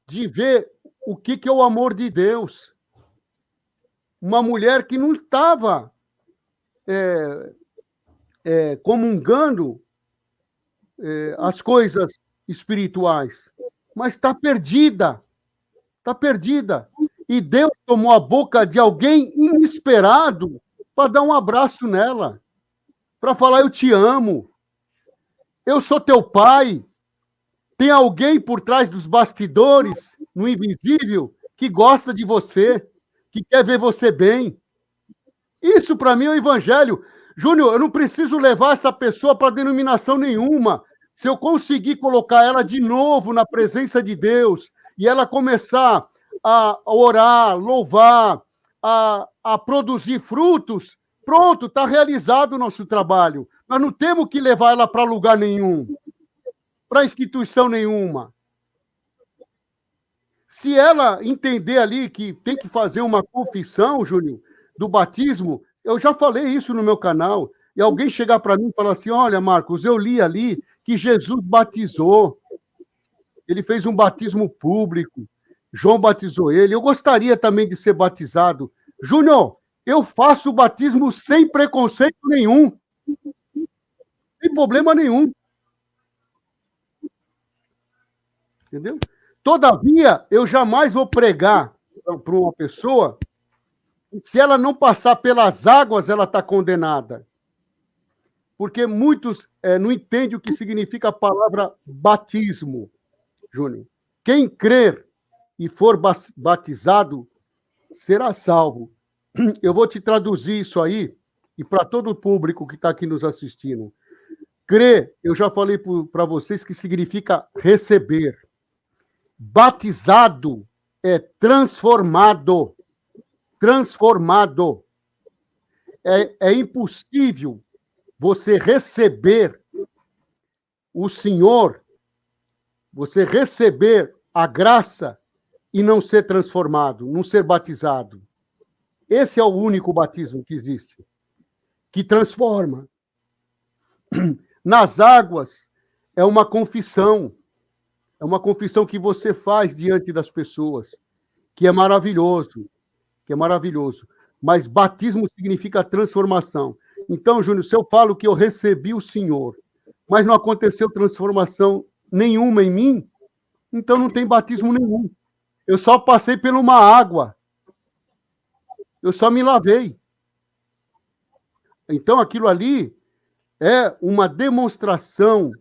de ver o que é o amor de Deus. Uma mulher que não estava comungando as coisas espirituais, mas está perdida. Está perdida. E Deus tomou a boca de alguém inesperado para dar um abraço nela, para falar, eu te amo, eu sou teu pai. Tem alguém por trás dos bastidores, no invisível, que gosta de você, que quer ver você bem. Isso, para mim, é o evangelho. Júnior, eu não preciso levar essa pessoa para denominação nenhuma. Se eu conseguir colocar ela de novo na presença de Deus e ela começar a orar, louvar, a produzir frutos, pronto, está realizado o nosso trabalho. Nós não temos que levar ela para lugar nenhum, para instituição nenhuma. Se ela entender ali que tem que fazer uma confissão, Júnior, do batismo, eu já falei isso no meu canal, e alguém chegar para mim e falar assim, olha, Marcos, eu li ali que Jesus batizou, ele fez um batismo público, João batizou ele, eu gostaria também de ser batizado. Júnior, eu faço o batismo sem preconceito nenhum, sem problema nenhum. Entendeu? Todavia, eu jamais vou pregar para uma pessoa, se ela não passar pelas águas, ela está condenada. Porque muitos não entendem o que significa a palavra batismo, Júnior. Quem crer e for batizado será salvo. Eu vou te traduzir isso aí, e para todo o público que está aqui nos assistindo. Crer, eu já falei para vocês que significa receber. Batizado é transformado. Transformado. É impossível você receber o Senhor, você receber a graça e não ser transformado, não ser batizado. Esse é o único batismo que existe, que transforma. Nas águas, é uma confissão que você faz diante das pessoas, que é maravilhoso, Mas batismo significa transformação. Então, Júnior, se eu falo que eu recebi o Senhor, mas não aconteceu transformação nenhuma em mim, então não tem batismo nenhum. Eu só passei por uma água. Eu só me lavei. Então, aquilo ali é uma demonstração,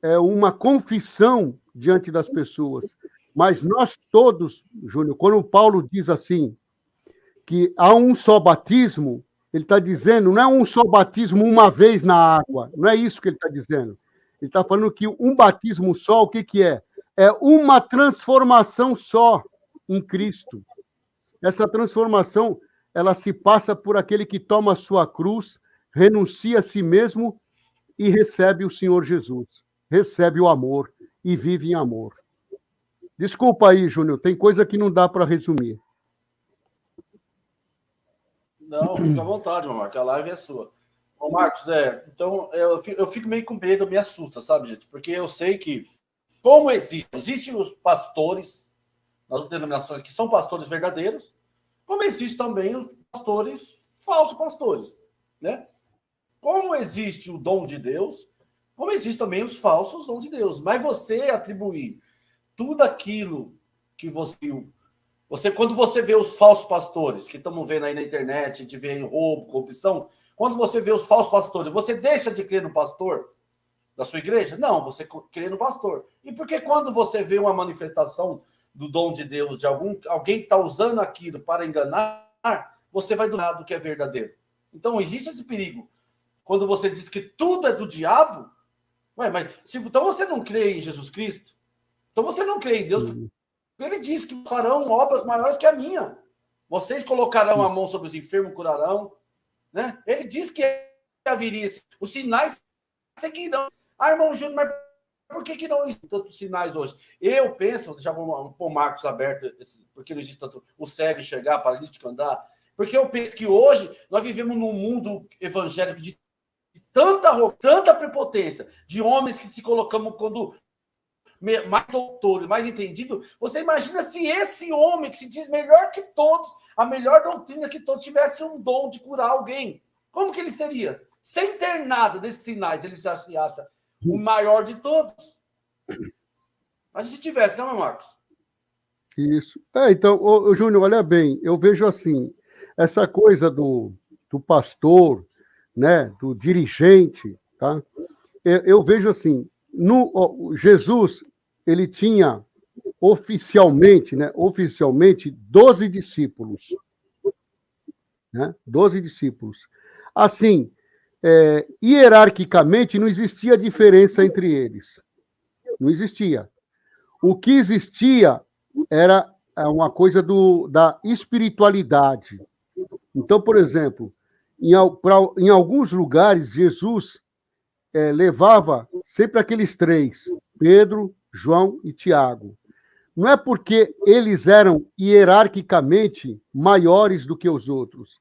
é uma confissão diante das pessoas. Mas nós todos, Júnior, quando Paulo diz assim, que há um só batismo, ele está dizendo, não é um só batismo uma vez na água, não é isso que ele está dizendo. Ele está falando que um batismo só, o que, que é? É uma transformação só em Cristo. Essa transformação, ela se passa por aquele que toma a sua cruz, renuncia a si mesmo e recebe o Senhor Jesus. Recebe o amor e vive em amor. Desculpa aí, Júnior, tem coisa que não dá para resumir. Não, fica à vontade, Marcos, a live é sua. Ô, Marcos, então eu fico meio com medo, me assusta, sabe, gente? Porque eu sei que, como existem os pastores nas denominações que são pastores verdadeiros, como existem também os pastores, falsos pastores, né? Como existe o dom de Deus, como existem também os falsos dons de Deus. Mas você atribuir tudo aquilo que você viu, quando você vê os falsos pastores, que estamos vendo aí na internet, de ver roubo, corrupção, quando você vê os falsos pastores, você deixa de crer no pastor da sua igreja? Não, você crê no pastor. E por que quando você vê uma manifestação do dom de Deus, de alguém que está usando aquilo para enganar, você vai duvidar do que é verdadeiro? Então, existe esse perigo. Quando você diz que tudo é do diabo, então você não crê em Jesus Cristo? Então você não crê em Deus? Ele diz que farão obras maiores que a minha. Vocês colocarão a mão sobre os enfermos, curarão. Né? Ele diz que haveria os sinais seguirão. Irmão Júnior, mas por que não existem tantos sinais hoje? Eu penso, já vou pôr o Marcos aberto, porque não existe tanto o cego enxergar, paralítico andar, porque eu penso que hoje nós vivemos num mundo evangélico de tanta prepotência, de homens que se colocam quando mais doutores, mais entendido. Você imagina se esse homem que se diz melhor que todos, a melhor doutrina que todos, tivesse um dom de curar alguém? Como que ele seria? Sem ter nada desses sinais, ele se acha o maior de todos. Mas se tivesse, não, meu Marcos? Isso. Então, Júnior, olha bem, eu vejo assim, essa coisa do pastor, né, do dirigente, tá? Eu vejo assim, Jesus, ele tinha oficialmente 12 discípulos, né? 12 discípulos. Assim, hierarquicamente, não existia diferença entre eles. Não existia. O que existia era uma coisa da espiritualidade. Então, por exemplo, em alguns lugares, Jesus levava sempre aqueles três, Pedro, João e Tiago. Não é porque eles eram hierarquicamente maiores do que os outros,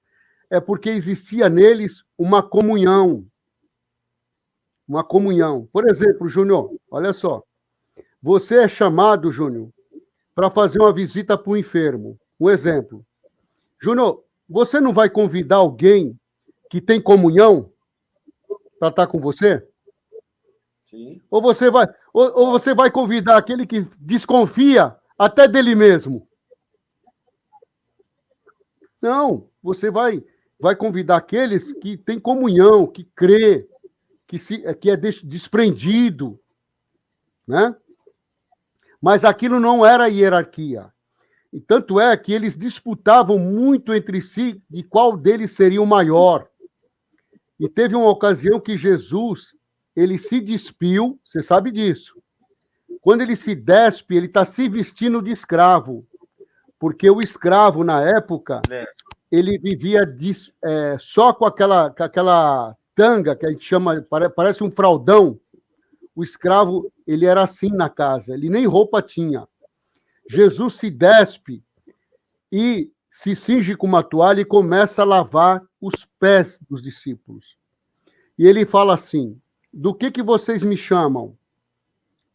é porque existia neles uma comunhão. Uma comunhão. Por exemplo, Júnior, olha só. Você é chamado, Júnior, para fazer uma visita para o enfermo. Um exemplo. Júnior, você não vai convidar alguém que tem comunhão para estar com você? Sim. Ou você vai convidar aquele que desconfia até dele mesmo? Não, você vai convidar aqueles que têm comunhão, que crê, que é desprendido, né? Mas aquilo não era hierarquia. E tanto é que eles disputavam muito entre si de qual deles seria o maior. E teve uma ocasião que Jesus, ele se despiu, você sabe disso. Quando ele se despe, ele está se vestindo de escravo. Porque o escravo, na época, ele vivia só com aquela tanga, que a gente chama, parece um fraldão. O escravo, ele era assim na casa, ele nem roupa tinha. Jesus se despe e se cinge com uma toalha e começa a lavar os pés dos discípulos. E ele fala assim, do que vocês me chamam?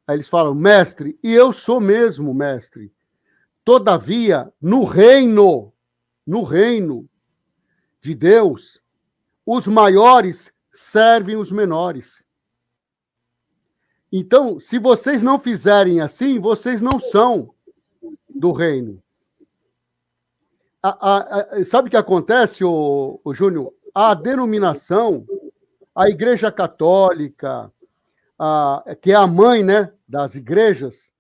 Aí eles falam, mestre, e eu sou mesmo, mestre. Todavia, no reino de Deus, os maiores servem os menores. Então, se vocês não fizerem assim, vocês não são do reino. Sabe o que acontece, o Júnior? A denominação, a Igreja Católica, que é a mãe, né, das igrejas,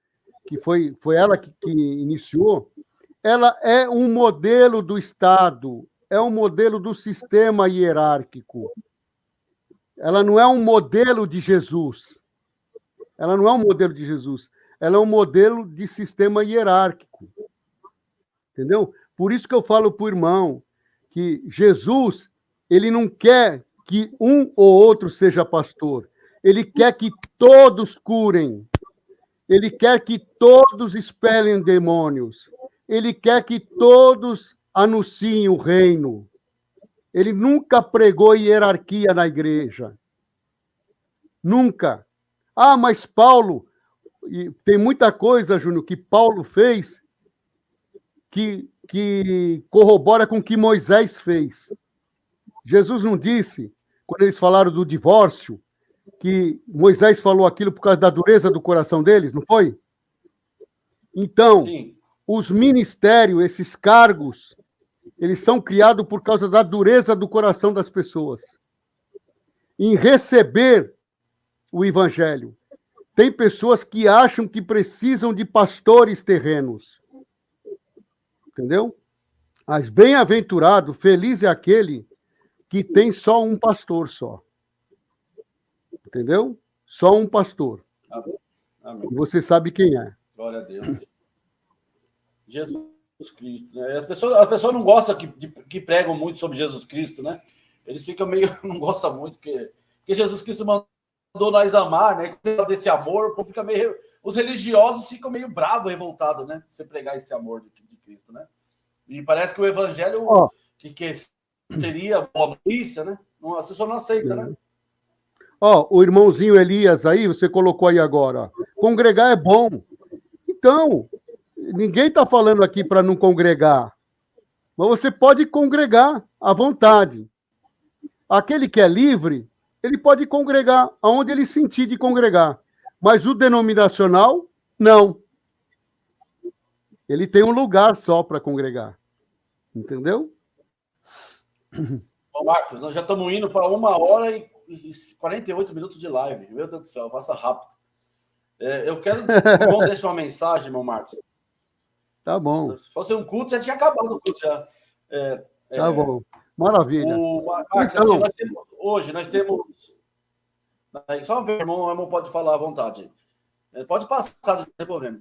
que foi ela que iniciou, ela é um modelo do Estado, é um modelo do sistema hierárquico. Ela não é um modelo de Jesus. Ela não é um modelo de Jesus. Ela é um modelo de sistema hierárquico. Entendeu? Por isso que eu falo para o irmão que Jesus, ele não quer que um ou outro seja pastor. Ele quer que todos curem. Ele quer que todos expelem demônios. Ele quer que todos anunciem o reino. Ele nunca pregou hierarquia na igreja. Nunca. Ah, mas Paulo, e tem muita coisa, Júnior, que Paulo fez que corrobora com o que Moisés fez. Jesus não disse, quando eles falaram do divórcio, que Moisés falou aquilo por causa da dureza do coração deles, não foi? Então, sim, os ministérios, esses cargos, eles são criados por causa da dureza do coração das pessoas. Em receber o evangelho. Tem pessoas que acham que precisam de pastores terrenos. Entendeu? Mas bem-aventurado, feliz é aquele que tem só um pastor só. Entendeu? Só um pastor. Amém. Amém. E você sabe quem é. Glória a Deus. Jesus Cristo. Né? As pessoas não gostam que pregam muito sobre Jesus Cristo, né? Eles ficam meio... Não gostam muito, porque Jesus Cristo mandou nós amar, né? Desse amor, o povo fica meio... Os religiosos ficam meio bravos, revoltados, né? Se pregar esse amor de Cristo, né? E parece que o evangelho, que seria boa notícia, né? As pessoas não aceitam, né? O irmãozinho Elias aí, você colocou aí agora. Congregar é bom. Então, ninguém está falando aqui para não congregar. Mas você pode congregar à vontade. Aquele que é livre, ele pode congregar aonde ele sentir de congregar. Mas o denominacional, não. Ele tem um lugar só para congregar. Entendeu? Bom, Marcos, nós já estamos indo para 1h e 48 minutos de live. Meu Deus do céu, passa rápido. Eu quero... Vamos deixar uma mensagem, irmão Marcos. Tá bom. Se fosse um culto, já tinha acabado o culto. Já. Tá bom. Maravilha. Marcos, então... assim, hoje nós temos... Só o irmão pode falar à vontade. Pode passar, não tem problema.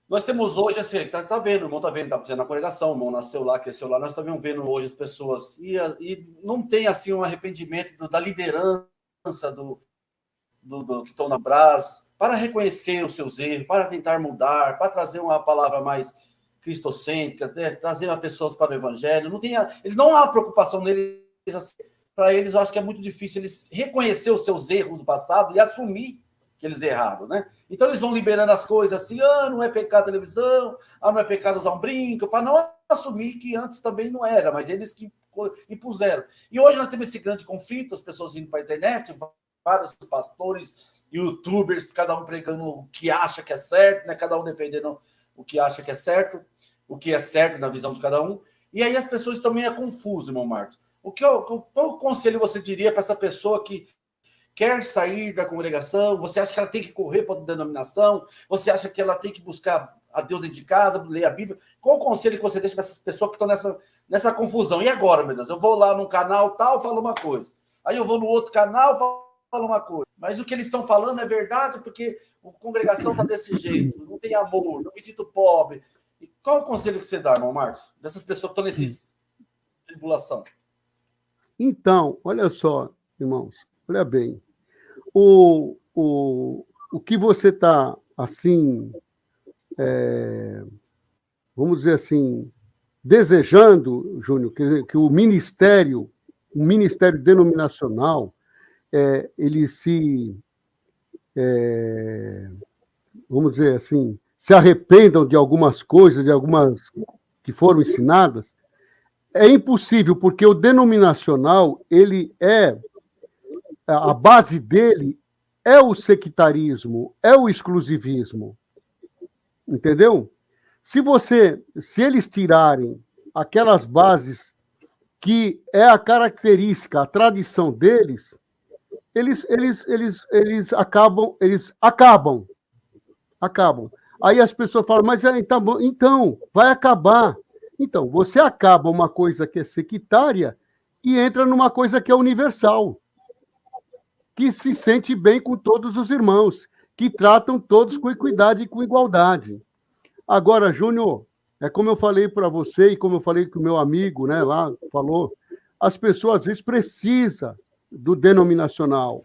Nós temos hoje, assim, tá vendo, o irmão tá vendo, tá fazendo a congregação, o irmão nasceu lá, cresceu lá, nós estamos vendo hoje as pessoas, e não tem, assim, um arrependimento da liderança do que estão na Brás, para reconhecer os seus erros, para tentar mudar, para trazer uma palavra mais cristocêntrica, né? Trazer as pessoas para o evangelho. Eles não há preocupação neles, assim, para eles, eu acho que é muito difícil eles reconhecer os seus erros do passado e assumir que eles erraram, né? Então eles vão liberando as coisas assim, não é pecado a televisão, não é pecado usar um brinco, para não assumir que antes também não era, mas eles que impuseram. E hoje nós temos esse grande conflito, as pessoas vindo para a internet, vários pastores, youtubers, cada um pregando o que acha que é certo, né? Cada um defendendo o que acha que é certo, o que é certo na visão de cada um. E aí as pessoas também é confuso, irmão Marcos. Qual conselho você diria para essa pessoa que quer sair da congregação? Você acha que ela tem que correr para a denominação? Você acha que ela tem que buscar a Deus dentro de casa, ler a Bíblia? Qual o conselho que você deixa para essas pessoas que estão nessa confusão? E agora, meu Deus? Eu vou lá num canal tal, falo uma coisa. Aí eu vou no outro canal, falo uma coisa. Mas o que eles estão falando é verdade, porque a congregação está desse jeito, não tem amor, não visita o pobre. E qual o conselho que você dá, irmão Marcos? Dessas pessoas que estão nessa tribulação. Então, olha só, irmãos, olha bem. O que você está, assim, vamos dizer assim, desejando, Júnior, que o ministério denominacional, ele vamos dizer assim, se arrependam de algumas coisas, de algumas que foram ensinadas, é impossível, porque o denominacional, a base dele é o sectarismo, é o exclusivismo. Entendeu? Se eles tirarem aquelas bases que é a característica, a tradição deles, eles acabam. Aí as pessoas falam, mas então, vai acabar. Então, você acaba uma coisa que é sectária e entra numa coisa que é universal, que se sente bem com todos os irmãos, que tratam todos com equidade e com igualdade. Agora, Júnior, é como eu falei para você e como eu falei com o meu amigo, né, lá falou, as pessoas às vezes precisam do denominacional.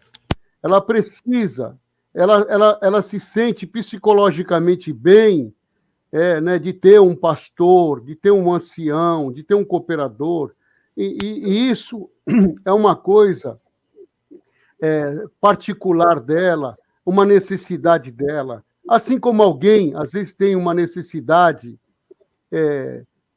Ela precisa, ela se sente psicologicamente bem, né, de ter um pastor, de ter um ancião, de ter um cooperador, e isso é uma coisa particular dela, uma necessidade dela. Assim como alguém, às vezes, tem uma necessidade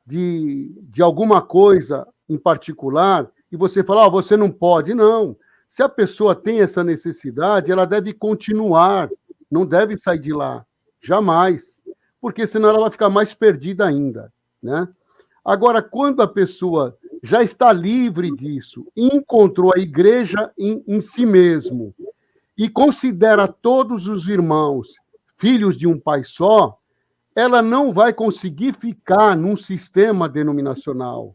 de alguma coisa em particular, e você fala, você não pode. Não. Se a pessoa tem essa necessidade, ela deve continuar, não deve sair de lá, jamais, porque senão ela vai ficar mais perdida ainda, né? Agora, quando a pessoa já está livre disso, encontrou a igreja em si mesmo, e considera todos os irmãos filhos de um pai só, ela não vai conseguir ficar num sistema denominacional.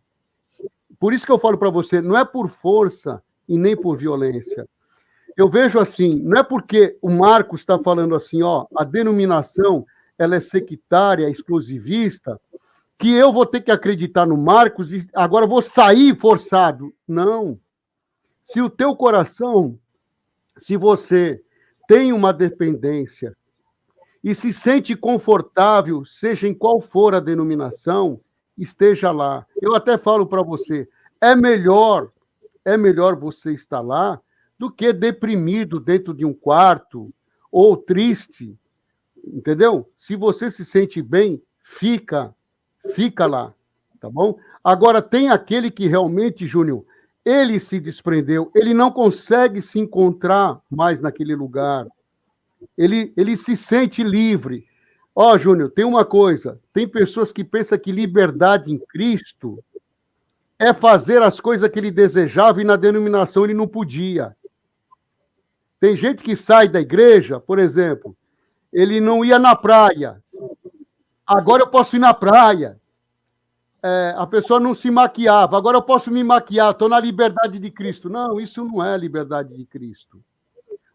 Por isso que eu falo para você, não é por força e nem por violência. Eu vejo assim, não é porque o Marcos está falando assim, a denominação ela é sectária, exclusivista, que eu vou ter que acreditar no Marcos e agora vou sair forçado. Não. Se o teu coração, se você tem uma dependência e se sente confortável, seja em qual for a denominação, esteja lá. Eu até falo para você, é melhor você estar lá do que deprimido dentro de um quarto ou triste, entendeu? Se você se sente bem, fica lá, tá bom? Agora, tem aquele que realmente, Júnior, ele se desprendeu, ele não consegue se encontrar mais naquele lugar, ele se sente livre. Júnior, tem uma coisa, tem pessoas que pensam que liberdade em Cristo é fazer as coisas que ele desejava e na denominação ele não podia. Tem gente que sai da igreja, por exemplo, ele não ia na praia. Agora eu posso ir na praia. A pessoa não se maquiava. Agora eu posso me maquiar. Estou na liberdade de Cristo. Não, isso não é liberdade de Cristo.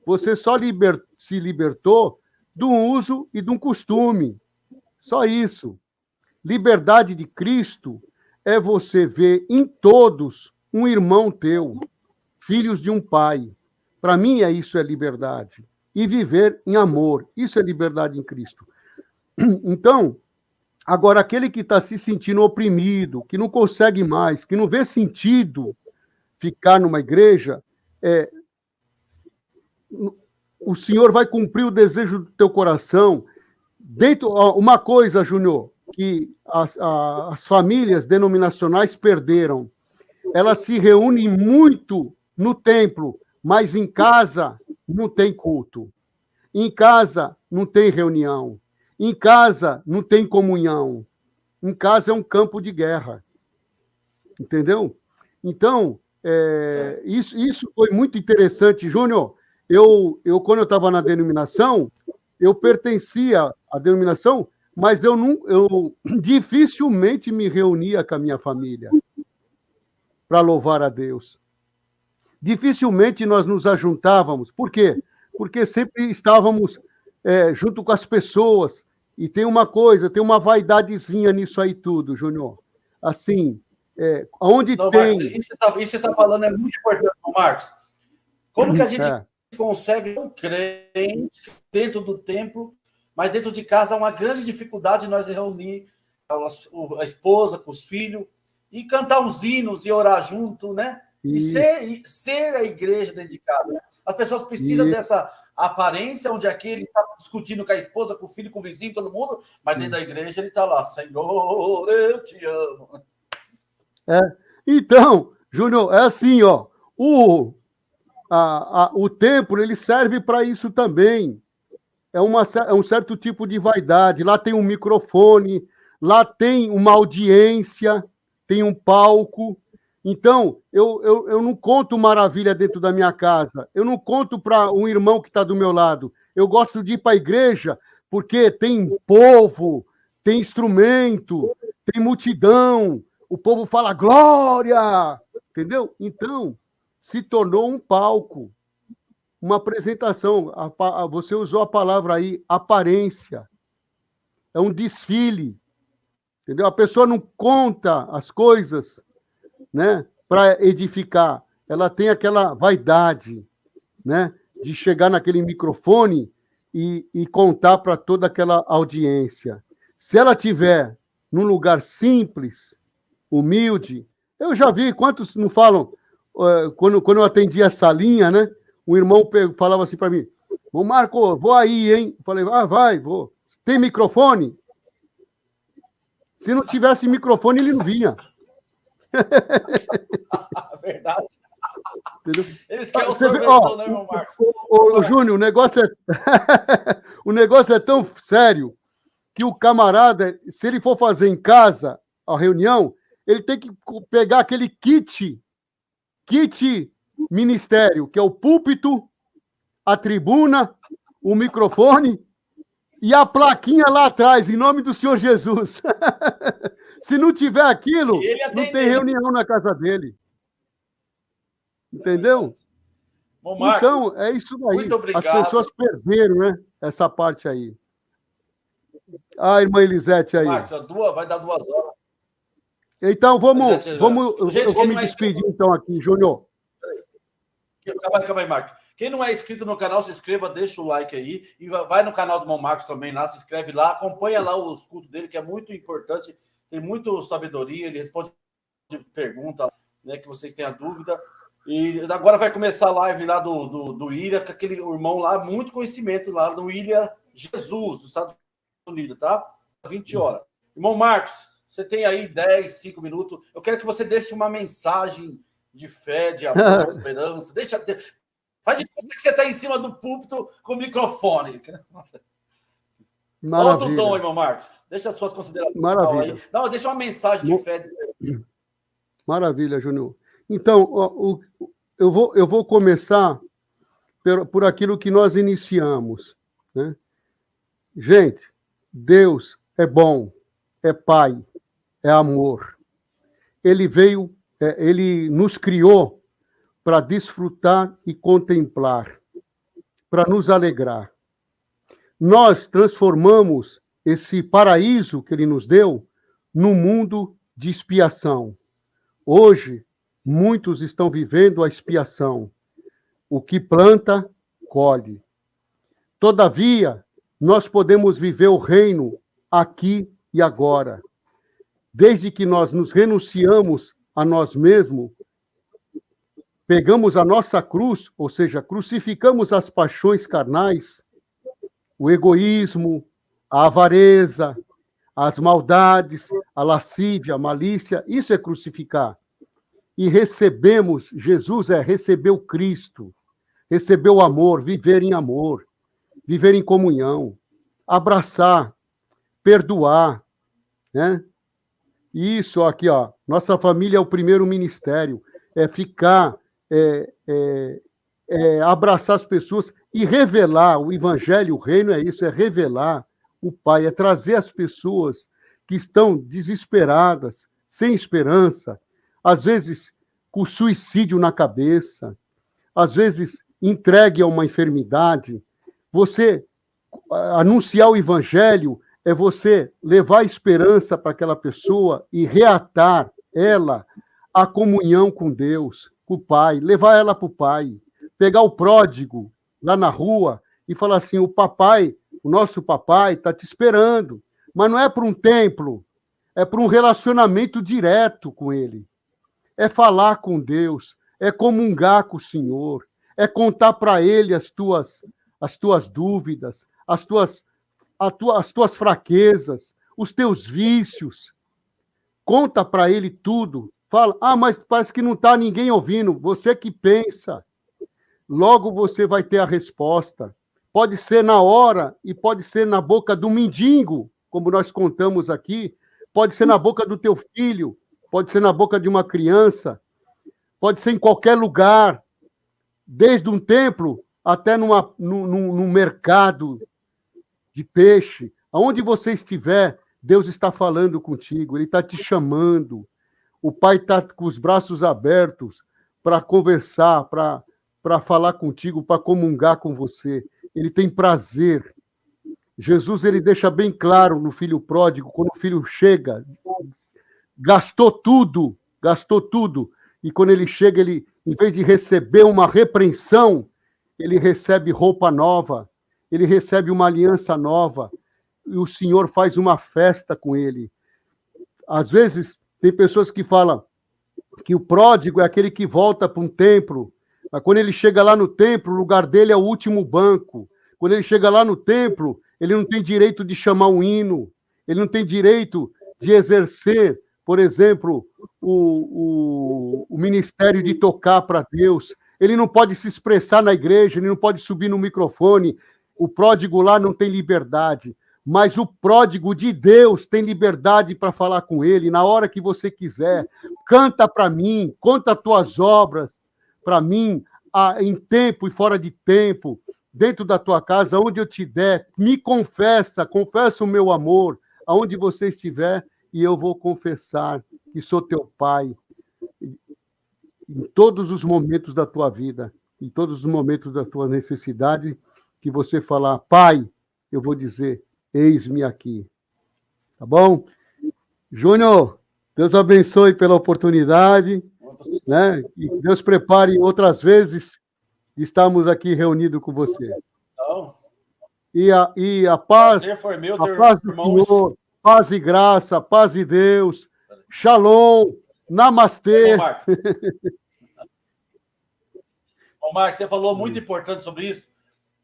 Você só se libertou de um uso e de um costume. Só isso. Liberdade de Cristo é você ver em todos um irmão teu, filhos de um pai. Para mim, isso é liberdade. E viver em amor. Isso é liberdade em Cristo. Então, agora, aquele que está se sentindo oprimido, que não consegue mais, que não vê sentido ficar numa igreja, o Senhor vai cumprir o desejo do teu coração. Uma coisa, Júnior, que as famílias denominacionais perderam, elas se reúnem muito no templo, mas em casa não tem culto. Em casa não tem reunião. Em casa não tem comunhão. Em casa é um campo de guerra. Entendeu? Então, isso foi muito interessante. Júnior, quando eu estava na denominação, eu pertencia à denominação, mas eu dificilmente me reunia com a minha família para louvar a Deus. Dificilmente nós nos ajuntávamos. Por quê? Porque sempre estávamos junto com as pessoas. E tem uma vaidadezinha nisso aí tudo, Júnior. Assim, onde não, tem... Marcos, isso que você está falando é muito importante, Marcos. Como que a gente consegue um crente dentro do templo, mas dentro de casa há uma grande dificuldade de nós reunir a esposa com os filhos e cantar uns hinos e orar junto, né? E ser a igreja dentro de casa. As pessoas precisam dessa aparência, onde aqui ele está discutindo com a esposa, com o filho, com o vizinho, todo mundo, mas dentro da igreja ele está lá, Senhor, eu te amo. Então, Júnior, é assim, ó, o templo ele serve para isso também. É um certo tipo de vaidade. Lá tem um microfone, lá tem uma audiência, tem um palco. Então, eu não conto maravilha dentro da minha casa. Eu não conto para um irmão que está do meu lado. Eu gosto de ir para a igreja porque tem povo, tem instrumento, tem multidão. O povo fala glória, entendeu? Então, se tornou um palco, uma apresentação. Você usou a palavra aí, aparência. É um desfile, entendeu? A pessoa não conta as coisas, né, para edificar. Ela tem aquela vaidade, né, de chegar naquele microfone e contar para toda aquela audiência. Se ela tiver num lugar simples, humilde, eu já vi quantos não falam, quando eu atendi a salinha, né, um irmão falava assim para mim, ô Marco, vou aí, hein? Eu falei, vai, vou. Tem microfone? Se não tivesse microfone, ele não vinha. Verdade. Entendeu? Eles querem o sorvetão, né, irmão Marcos? Júnior, o negócio é tão sério que o camarada, se ele for fazer em casa a reunião, ele tem que pegar aquele kit ministério, que é o púlpito, a tribuna, o microfone e a plaquinha lá atrás, em nome do Senhor Jesus. Se não tiver aquilo, não tem reunião na casa dele. Entendeu? Bom, Marcos, então, é isso daí. Muito obrigado. As pessoas perderam, né? Essa parte aí. Irmã Elisete aí. Marcos, vai dar 2 horas. Então, eu vou me é despedir então aqui, Júnior. Calma aí, Marcos. Quem não é inscrito no canal, se inscreva, deixa o like aí. E vai no canal do irmão Marcos também lá, se inscreve lá, acompanha lá os cultos dele, que é muito importante. Tem muito sabedoria, ele responde pergunta, né, que vocês tenham dúvida. E agora vai começar a live lá do Ilha, com aquele irmão lá, muito conhecimento lá no Ilha Jesus, dos Estados Unidos, tá? 20 horas. Irmão Marcos, você tem aí 10, 5 minutos. Eu quero que você deixe uma mensagem de fé, de amor, de esperança. Faz de conta que você está em cima do púlpito com o microfone. Nossa. Solta o tom, irmão Marcos. Deixa as suas considerações. Maravilha. Aí. Não, deixa uma mensagem de fé. Maravilha, Júnior. Então, eu vou começar por aquilo que nós iniciamos, né? Gente, Deus é bom, é Pai, é amor. Ele nos criou para desfrutar e contemplar, para nos alegrar. Nós transformamos esse paraíso que ele nos deu num mundo de expiação. Hoje, muitos estão vivendo a expiação. O que planta, colhe. Todavia, nós podemos viver o reino aqui e agora. Desde que nós nos renunciamos a nós mesmos, pegamos a nossa cruz, ou seja, crucificamos as paixões carnais, o egoísmo, a avareza, as maldades, a lascívia, a malícia, isso é crucificar. E recebemos, Jesus receber o Cristo. receber o amor, viver em comunhão, abraçar, perdoar, né? Isso aqui, ó, nossa família é o primeiro ministério, é ficar, abraçar as pessoas e revelar o evangelho, o reino é isso, é revelar o Pai, é trazer as pessoas que estão desesperadas, sem esperança, às vezes com suicídio na cabeça, às vezes entregue a uma enfermidade. Você anunciar o evangelho é você levar esperança para aquela pessoa e reatar ela à comunhão com Deus, com o Pai, levar ela para o Pai, pegar o pródigo lá na rua e falar assim, o nosso papai está te esperando, mas não é para um templo, é para um relacionamento direto com ele, é falar com Deus, é comungar com o Senhor, é contar para ele as tuas dúvidas, as tuas fraquezas, os teus vícios. Conta para ele tudo. Fala, mas parece que não está ninguém ouvindo. Você que pensa. Logo você vai ter a resposta. Pode ser na hora e pode ser na boca do mendigo, como nós contamos aqui. Pode ser na boca do teu filho. Pode ser na boca de uma criança. Pode ser em qualquer lugar. Desde um templo até num mercado de peixe. Aonde você estiver, Deus está falando contigo. Ele está te chamando. O Pai está com os braços abertos para conversar, para falar contigo, para comungar com você. Ele tem prazer. Jesus, ele deixa bem claro no filho pródigo, quando o filho chega, gastou tudo. E quando ele chega, ele, em vez de receber uma repreensão, ele recebe roupa nova, ele recebe uma aliança nova, e o Senhor faz uma festa com ele. Às vezes, tem pessoas que falam que o pródigo é aquele que volta para um templo, mas quando ele chega lá no templo, o lugar dele é o último banco. Quando ele chega lá no templo, ele não tem direito de chamar um hino, ele não tem direito de exercer, por exemplo, o ministério de tocar para Deus. Ele não pode se expressar na igreja, ele não pode subir no microfone. O pródigo lá não tem liberdade, mas o pródigo de Deus tem liberdade para falar com ele na hora que você quiser. Canta para mim, conta as tuas obras para mim, em tempo e fora de tempo, dentro da tua casa, onde eu te der. Me confessa o meu amor, aonde você estiver, e eu vou confessar que sou teu pai em todos os momentos da tua vida, em todos os momentos da tua necessidade, que você falar, Pai, eu vou dizer, eis-me aqui. Tá bom? Júnior, Deus abençoe pela oportunidade, né? E Deus prepare outras vezes de estarmos aqui reunidos com você. Então, e a paz, foi meu, a paz do Senhor, paz e graça, paz de Deus, shalom, namastê. Ô, Marcos, você falou muito importante sobre isso.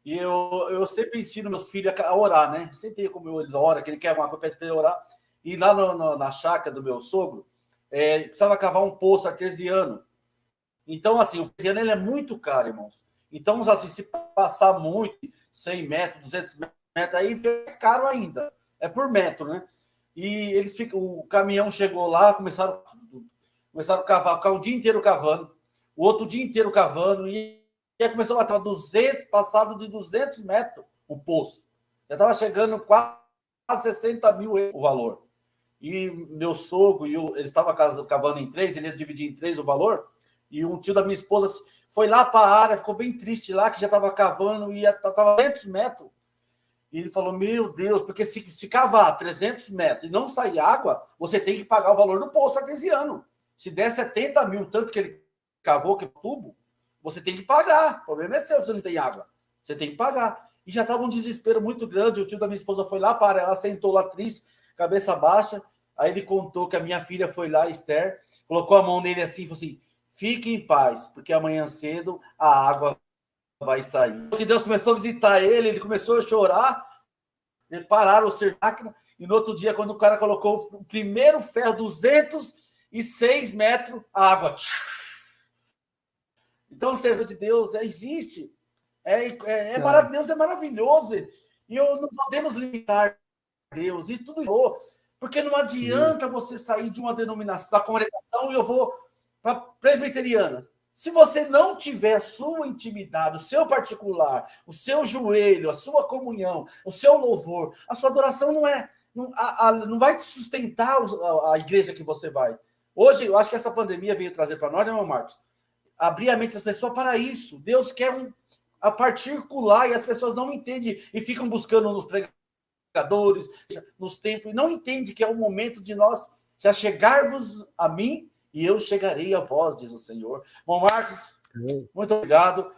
E eu sempre ensino meus filhos a orar, né? Sempre como eles oram, que ele quer uma coisa para ele orar. E lá na chácara do meu sogro, precisava cavar um poço artesiano. Então, assim, o artesiano ele é muito caro, irmãos. Então, assim, se passar muito, 100 metros, 200 metros, aí é mais caro ainda. É por metro, né? E o caminhão chegou lá, começaram a cavar, ficar o dia inteiro cavando, o outro dia inteiro cavando, e aí começou a estar passado de 200 metros o poço. Já estava chegando quase 60 mil o valor. E meu sogro, eles estavam cavando em 3, ele ia dividir em 3 o valor, e um tio da minha esposa foi lá para a área, ficou bem triste lá, que já estava cavando e estava 200 metros. E ele falou, meu Deus, porque se cavar 300 metros e não sair água, você tem que pagar o valor do poço artesiano. Se der 70 mil, tanto que ele cavou, que é o tubo, você tem que pagar. O problema é seu, se não tem água. Você tem que pagar. E já estava um desespero muito grande. O tio da minha esposa foi lá para ela, sentou lá triste, cabeça baixa. Aí ele contou que a minha filha foi lá, Esther, colocou a mão nele assim e falou assim, fique em paz, porque amanhã cedo a água vai sair. Porque Deus começou a visitar ele começou a chorar, pararam o cerco, e no outro dia, quando o cara colocou o primeiro ferro, 206 metros, a água. Então, o serviço de Deus existe. É maravilhoso, é maravilhoso. E não podemos limitar Deus. Isso tudo porque não adianta você sair de uma denominação, da congregação, e eu vou para a presbiteriana. Se você não tiver a sua intimidade, o seu particular, o seu joelho, a sua comunhão, o seu louvor, a sua adoração não vai sustentar a igreja que você vai. Hoje, eu acho que essa pandemia veio trazer para nós, né, irmão Marcos? Abrir a mente das pessoas para isso. Deus quer a particular, e as pessoas não entendem e ficam buscando nos pregadores, nos templos, e não entendem que é o momento de nós se achegar-vos a mim, e eu chegarei a vós, diz o Senhor. Bom, Marcos, muito obrigado.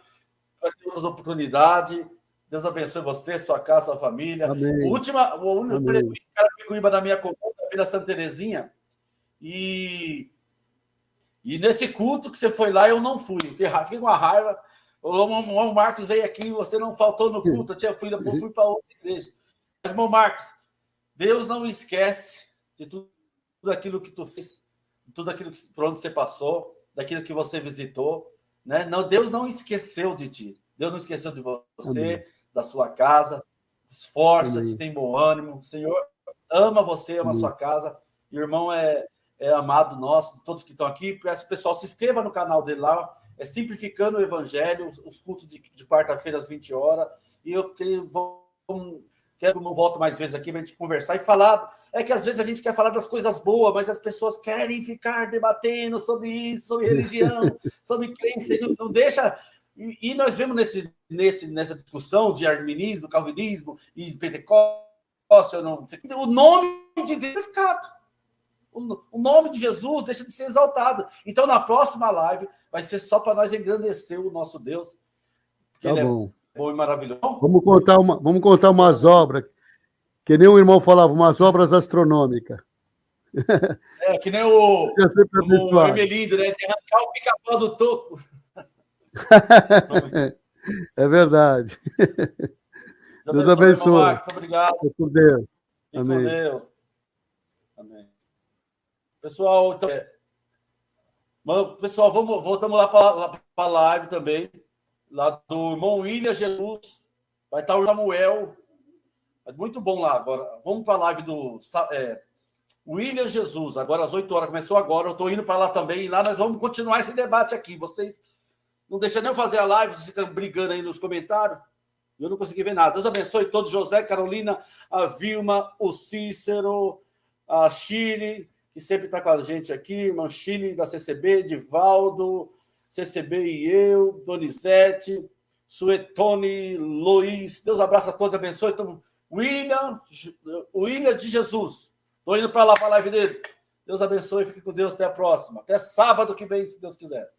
Vai ter outras oportunidades. Deus abençoe você, sua casa, sua família. Amém. O único prejuízo de Carapicuíba da minha comuna, Vila Santa Terezinha. E nesse culto que você foi lá, eu não fui. Fiquei com uma raiva. O Marcos veio aqui, você não faltou no culto. Eu fui para outra igreja. Mas, irmão Marcos, Deus não esquece de tudo aquilo que tu fez, de tudo aquilo por onde você passou, daquilo que você visitou. Né? Não, Deus não esqueceu de ti. Deus não esqueceu de você, amém, da sua casa. Esforça-te, tem bom ânimo. O Senhor ama você, ama a sua casa. E o irmão é amado nosso, de todos que estão aqui. Peço pessoal, se inscreva no canal dele lá. É Simplificando o Evangelho, os cultos de quarta-feira às 20 horas. E eu quero que eu não volto mais vezes aqui para a gente conversar e falar. É que às vezes a gente quer falar das coisas boas, mas as pessoas querem ficar debatendo sobre isso, sobre religião, sobre crença, e não deixa. E nós vemos nessa discussão de arminianismo, calvinismo e pentecostes, não sei, o nome de Deus é escado. O nome de Jesus deixa de ser exaltado. Então, na próxima live, vai ser só para nós engrandecer o nosso Deus. Porque ele bom. É bom e maravilhoso. Vamos contar umas obras, que nem o irmão falava, umas obras astronômicas. Que nem o Hermelindo, né? De arrancar o pica-pau do toco. É verdade. Deus abençoe. Marcos, obrigado. Fique com Deus. Amém. Com Deus. Amém. Pessoal, então, pessoal, voltamos lá para a live também. Lá do irmão William Jesus. Vai estar o Samuel. É muito bom lá agora. Vamos para a live do William Jesus, agora às 8 horas. Começou agora. Eu estou indo para lá também. E lá nós vamos continuar esse debate aqui. Vocês não deixam nem eu fazer a live, vocês ficam brigando aí nos comentários. Eu não consegui ver nada. Deus abençoe todos. José, Carolina, a Vilma, o Cícero, a Chile, que sempre está com a gente aqui. Irmão Chile da CCB, Divaldo, CCB e eu, Donizete, Suetone, Luiz. Deus abraça a todos, abençoe. Então, William de Jesus. Estou indo para lá para a live dele. Deus abençoe, fique com Deus. Até a próxima. Até sábado que vem, se Deus quiser.